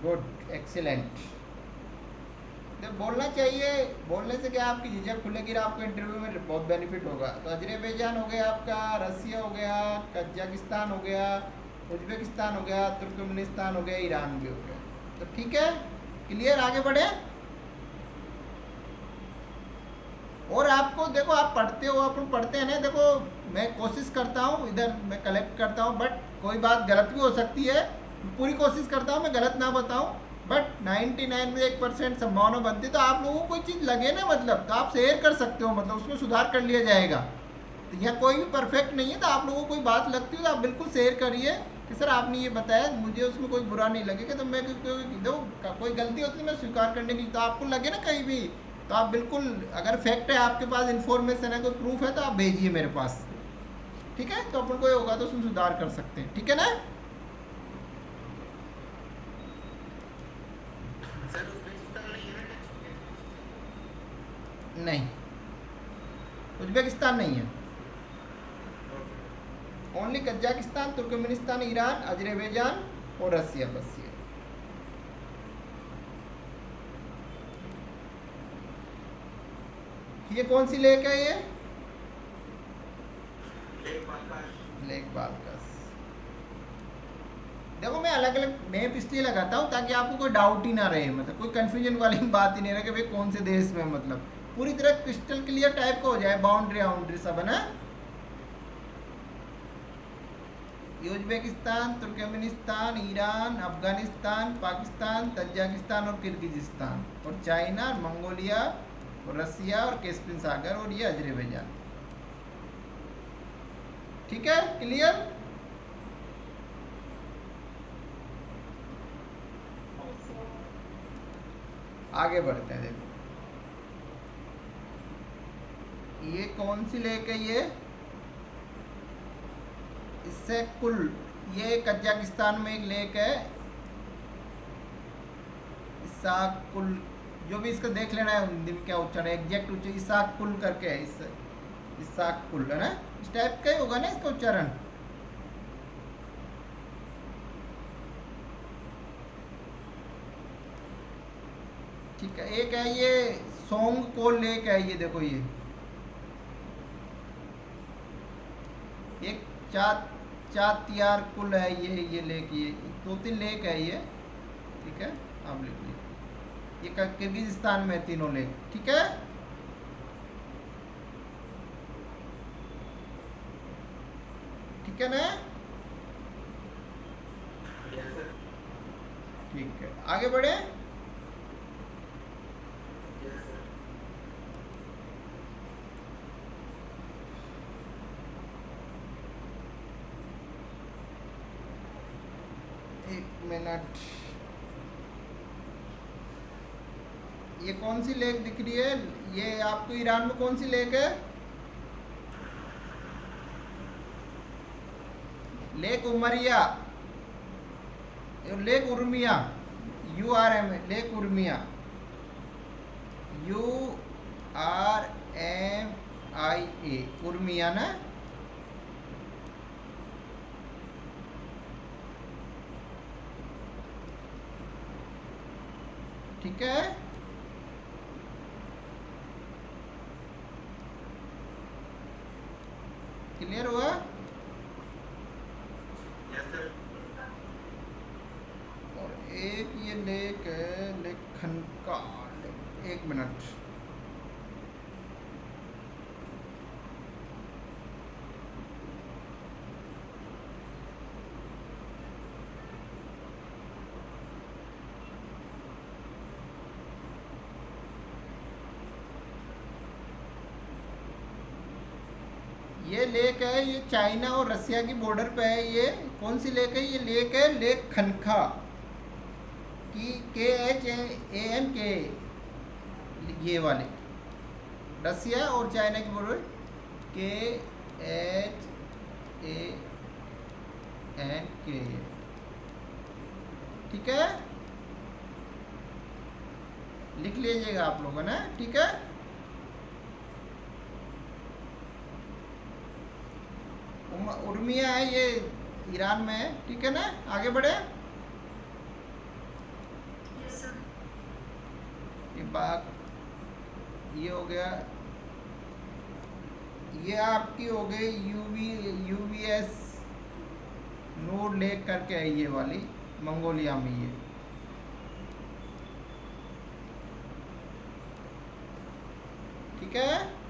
good, excellent. तो बोलना चाहिए, बोलने से क्या आपकी झिझक खुलेगी, आपको इंटरव्यू में बहुत बेनिफिट होगा। तो अजरबैजान हो गया आपका, रसिया हो गया, कजाकिस्तान हो गया, उज्बेकिस्तान हो गया, तुर्कमेनिस्तान हो गया, ईरान भी हो गया। तो ठीक है, क्लियर, आगे बढ़े। और आपको देखो, आप पढ़ते हो, आप लोग पढ़ते हैं ना, देखो मैं कोशिश करता हूँ, इधर मैं कलेक्ट करता हूँ, बट कोई बात गलत भी हो सकती है। पूरी कोशिश करता हूँ मैं गलत ना बताऊँ, बट 99 में 1% संभावना बनती है। तो आप लोगों को कोई चीज़ लगे ना, मतलब तो आप शेयर कर सकते हो, मतलब उसमें सुधार कर लिया जाएगा। तो यह कोई भी परफेक्ट नहीं है, तो आप लोगों को कोई बात लगती है तो आप बिल्कुल शेयर करिए कि सर आपने ये बताया, मुझे उसमें कोई बुरा नहीं लगेगा। तो मैं देखो, कोई गलती होती है मैं स्वीकार करने की, तो आपको लगे ना कहीं भी, तो आप बिल्कुल, अगर फैक्ट है आपके पास, इन्फॉर्मेशन है, कोई प्रूफ है, तो आप भेजिए मेरे पास। ठीक है, तो अपन कोई होगा तो उसमें सुधार कर सकते हैं। ठीक है ना? नहीं, उज्बेकिस्तान नहीं है। Only Kazakhstan, Turkmenistan, Iran, Azerbaijan और रसिया, बस ये कौन सी लेक है? ये लेक बाल्कस। देखो मैं अलग अलग मैप इसलिए लगाता हूँ ताकि आपको कोई डाउट ही ना रहे, मतलब कोई कंफ्यूजन वाली बात ही नहीं रहे कि भाई कौन से देश में, मतलब पूरी तरह क्रिस्टल क्लियर टाइप का हो जाए, बाउंड्री बाउंड्री सब है ना। Uzbekistan, Turkmenistan, Iran, Afghanistan, Pakistan, Tajikistan और किर्गिजिस्तान, और चाइना, मंगोलिया और रसिया और कैस्पियन सागर, और ये अजरबैजान। ठीक है, क्लियर? आगे बढ़ते हैं। देखो ये कौन सी लेक है? ये इससे कुल, ये कजाकिस्तान में एक लेक है, इसाक कुल, जो भी इसका देख लेना है हिंदी में क्या उच्चारण है, एग्जैक्ट उच्चारण इसाक कुल करके है, इस इसाक कुल है ना, इस टाइप का ही होगा ना इसका उच्चारण। ठीक है, एक है ये सोंग कोल लेक है, ये देखो ये एक चातियार कुल है, ये लेक, ये दो तीन लेक है ये। ठीक है, आप लिख लीजिए, ये किर्गिजिस्तान में तीनों लेक। ठीक है, ठीक है ना? ठीक है, आगे बढ़े। एक मिनट, ये कौन सी लेक दिख रही है? ये आपको ईरान में कौन सी लेक है? Lake Umaria, lake Urmia, URM, lake Urmia, URMIA, Urmia ना। ठीक है, क्लियर हुआ? और एक ये लेक है, लेक खनका, एक मिनट, ये लेक है, ये चाइना और रसिया की बॉर्डर पे है। ये कौन सी लेक है? ये लेक है लेक खनखा, KHAN, ये वाले रसिया और चाइना की बॉर्डर, KHAN। ठीक है, लिख लीजिएगा आप लोगों ने। ठीक है, उर्मिया है ये, ईरान में है। ठीक है ना, आगे बढ़े। ये बात, ये हो गया, ये आपकी हो गई UVS नोड लेक करके है, ये वाली मंगोलिया में ये। ठीक है,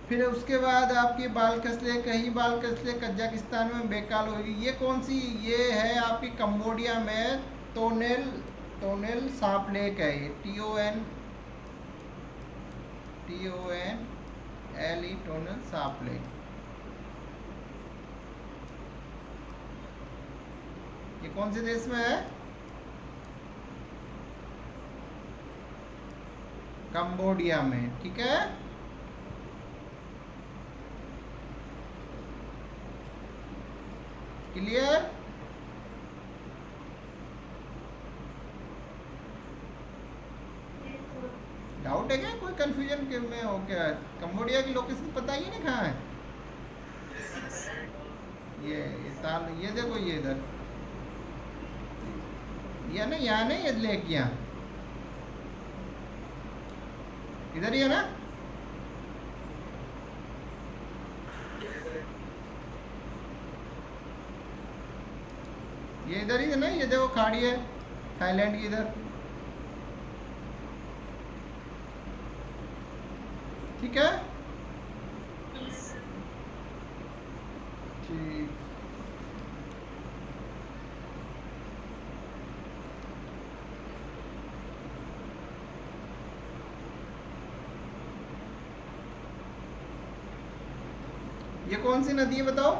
फिर उसके बाद आपकी बालकस लेक है, बालकस लेक कजाकिस्तान में बेकाल होगी। ये कौन सी? ये है आपकी कंबोडिया में टोनेल सांप लेक है, ये TONLE टोनेल सांप लेक। ये कौन से देश में है? कंबोडिया में। ठीक है, क्लियर? डाउट है क्या कोई? कोई कंफ्यूजन के में हो क्या? कंबोडिया की लोकेशन पता ही नहीं कहाँ है। ये देखो, ये इधर, ये ना, यहाँ नहीं, ये लेक यहाँ इधर ही है ना। ये इधर ही है ना, ये देखो खाड़ी है थाईलैंड की इधर। ठीक है, ठीक। ये कौन सी नदी है बताओ?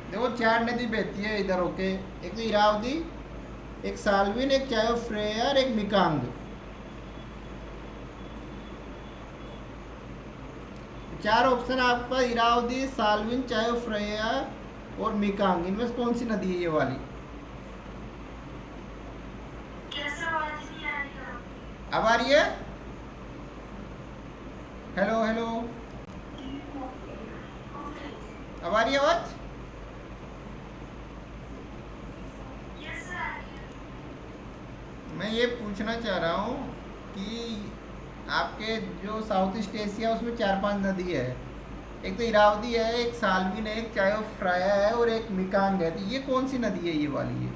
देखो 4 नदी बहती है इधर होके, एक तो इरावदी, एक साल्विन, एक चायो फ्रेया और एक मिकांग। 4 ऑप्शन आपके पास, इरावदी, साल्विन, चायो फ्रेया और मिकांग। इनमें से कौन सी नदी है ये वाली? अब आ रही है? हेलो हेलो, अब आ रही है आवाज? मैं ये पूछना चाह रहा हूँ कि आपके जो साउथ ईस्ट एशिया, उसमें 4-5 नदी है। एक तो इरावदी है, एक साल्विन है, एक चायो फ्राया है और एक मिकांग है। तो ये कौन सी नदी है ये वाली? ये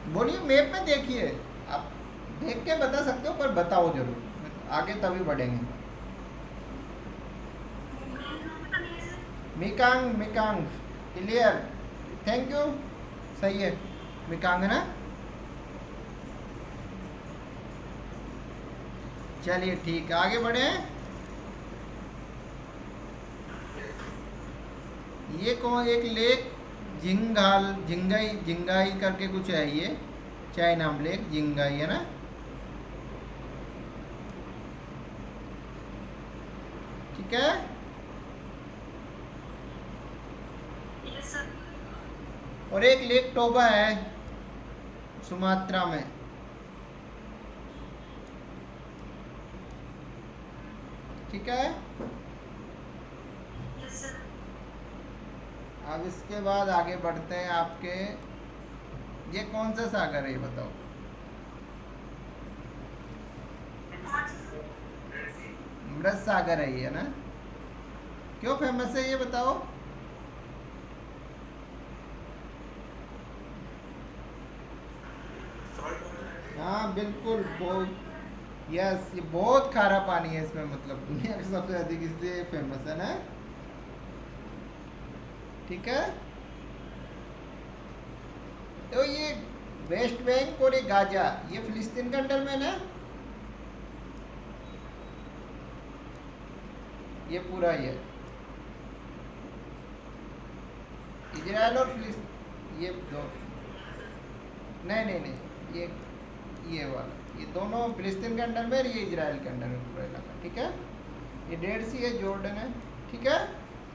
बोलिए, मैप में देखिए, आप देख के बता सकते हो, पर बताओ जरूर, आगे तभी बढ़ेंगे। मिकांग, मिकांग, क्लियर, थैंक यू, सही है, मिकांग है ना। चलिए ठीक है, आगे बढ़े। ये कौन, एक लेक झिंगाल, झिंगाई, झिंगाई करके कुछ है, ये चाइनाम लेक झिंगाई है ना। ठीक है, और एक लेक टोबा है सुमात्रा में। ठीक है, अब इसके बाद आगे बढ़ते हैं आपके, ये कौन सा सागर है ये बताओ? मृत सागर है ये ना। क्यों फेमस है ये बताओ? हाँ बिल्कुल, बहुत, यस, ये बहुत खारा पानी है इसमें, मतलब दुनिया का सबसे अधिक, इसलिए फेमस है ना। ठीक है, तो ये वेस्ट बैंक और ये गाजा, ये फिलिस्तीन के अंडर में ना, ये पूरा ये इजराइल और फिलिस्तीन, ये दो, नहीं नहीं नहीं, ये वाला, ये दोनों फिलिस्तीन के अंडर में, ये इजराइल के अंडर में पूरा इलाका। ठीक है, ये डेड सी है, जॉर्डन है। ठीक है,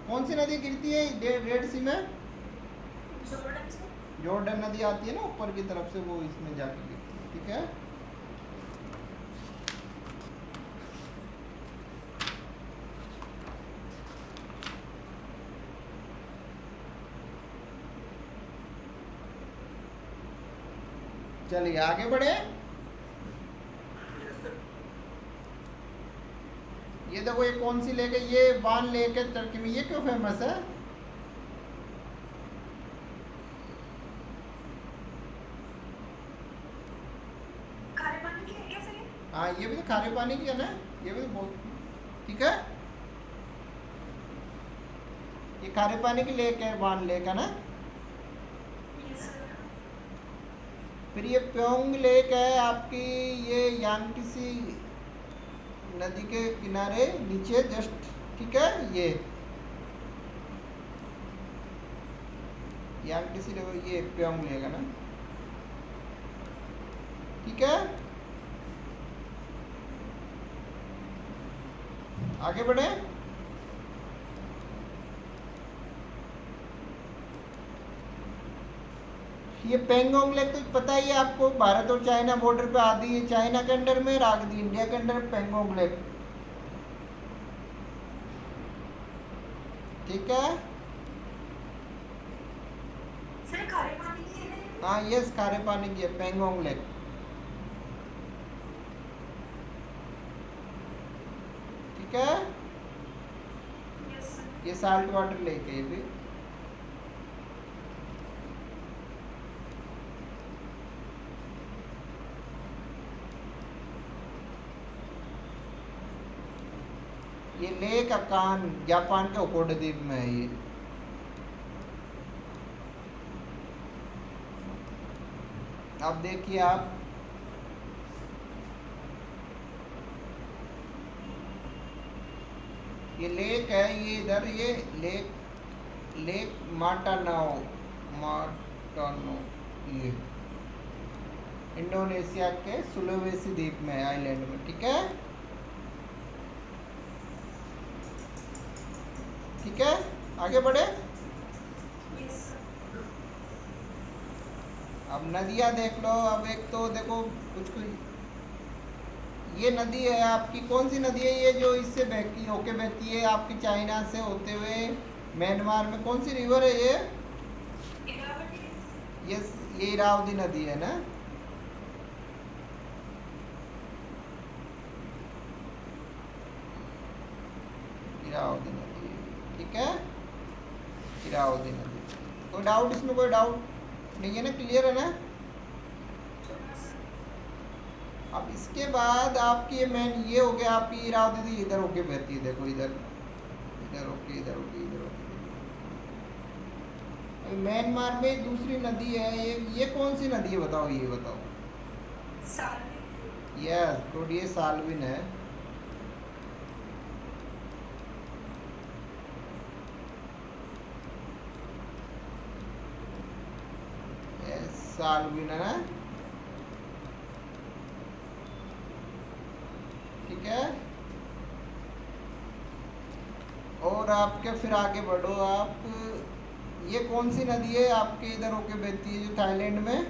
कौन सी नदी गिरती है रेड सी में? जॉर्डन नदी आती है ना ऊपर की तरफ से, वो इसमें जाके गिरती है। ठीक है, चलिए आगे बढ़े। ये देखो, ये कौन सी लेक है? ये वान लेक है टर्की में। ये क्यों फेमस है? हाँ, ये भी तो खारे पानी की है ना, ये भी तो बहुत। ठीक है, ये खारे पानी की लेक है, वान लेक है ना। फिर ये प्योंग लेक है आपकी, ये यांगटीसी नदी के किनारे नीचे जस्ट, ठीक है। ये यांगटीसी रिवर, ये प्योंग लेक है ना, ठीक है। आगे बढ़े। ये पेंगोंग लेक तो पता ही है आपको, भारत और चाइना बॉर्डर पे आती है, चाइना के अंडर में, राग दी इंडिया के अंडर, पेंगोंग लेक, ठीक है। सर खारे पानी की है ना ये? हाँ यस, खारे पानी की है पेंगोंग लेक, ठीक है। Yes sir. ये साल्ट वाटर लेक है ये भी। ये लेक अकान जापान के ओकोडा द्वीप में है ये। अब देखिए आप, ये लेक है, ये इधर, ये लेक माटानाओ, माटानो, ये इंडोनेशिया के सुलोवेसी द्वीप में, आइलैंड में, ठीक है। ठीक है, आगे बढ़े। Yes sir. अब नदियाँ देख लो। अब एक तो देखो कुछ ये नदी है आपकी, कौन सी नदी है ये जो इससे बहती होके बहती है आपकी चाइना से होते हुए म्यांमार में, कौन सी रिवर है ये? इरावती। ये इरावती नदी है ना। इरावती नदी, ठीक है, इरावती नदी। कोई डाउट इसमें, कोई डाउट नहीं है ना, क्लियर है ना। छोटा सर। अब इसके बाद आपकी ये मेन ये हो गया आपकी इरावती नदी, इधर होके बहती है, देखो इधर, इधर होके, इधर होके, इधर होके। म्यांमार में दूसरी नदी है, ये कौन सी नदी है बताओ, ये बताओ। सालवी। यस गुड, ये सालविन है। यस सालविन है ना, ठीक है। और आपके फिर आगे बढ़ो आप, ये कौन सी नदी है आपके इधर होके बहती है जो थाईलैंड में?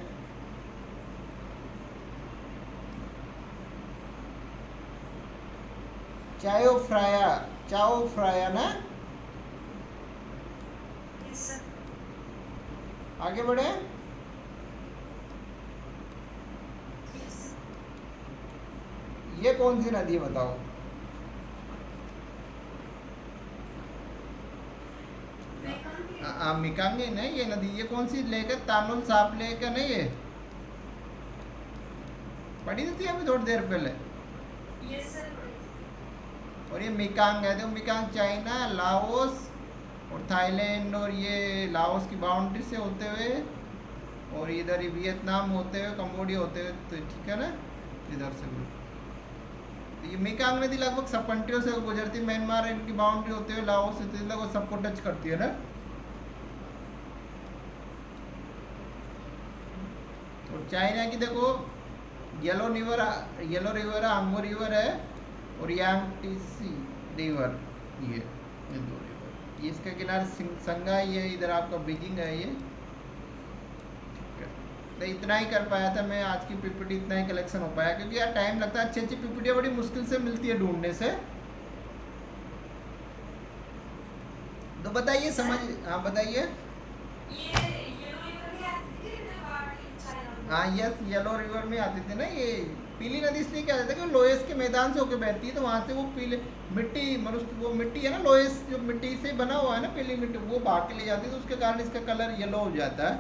चाओ फ्राया, चाओ फ्राया ना। Yes sir. आगे बढ़े। यस। ये कौन सी नदी है बताओ। मिकांगे नहीं ये नदी, ये कौन सी लेक है? तानुल साप लेक है ना ये, पढ़ी थी अभी थोड़ी देर पहले। Yes sir. और ये मिकांग है, तो मिकांग चाइना, लाओस और थाईलैंड और ये लाओस की बाउंड्री से होते हुए और इधर ही वियतनाम होते हुए, कंबोडिया होते हुए, तो ठीक है ना, इधर से भी। तो ये मिकांग नदी लगभग सब कंट्रियों से गुजरती है, म्यांमार इनकी बाउंड्री होते हुए लाओस से, तो लगभग सबको टच करती है ना। और चाइना की देखो, येलो रिवर है, आंगो रिवर है और यांगटीसी रिवर, ये दो रिवर, ये इसके किनारे संगाई है, इधर आपका बीजिंग है ये, ठीक है। तो इतना ही कर पाया था मैं आज की पीपीटी, इतना ही कलेक्शन हो पाया, क्योंकि यार टाइम लगता है, अच्छी अच्छी पीपीटी बड़ी मुश्किल से मिलती है ढूंढने से। तो बताइए समझ, हाँ बताइए। हाँ यस, येलो रिवर में आती थी ना ये। पीली नदी इसलिए क्या जाता है कि लोएस के मैदान से होकर बहती है, तो वहाँ से वो पीले मिट्टी, मनुष्य वो मिट्टी है ना, लोएस जो मिट्टी से बना हुआ है ना, पीली मिट्टी, वो भाग के ले जाती है, तो उसके कारण इसका कलर येलो हो जाता है।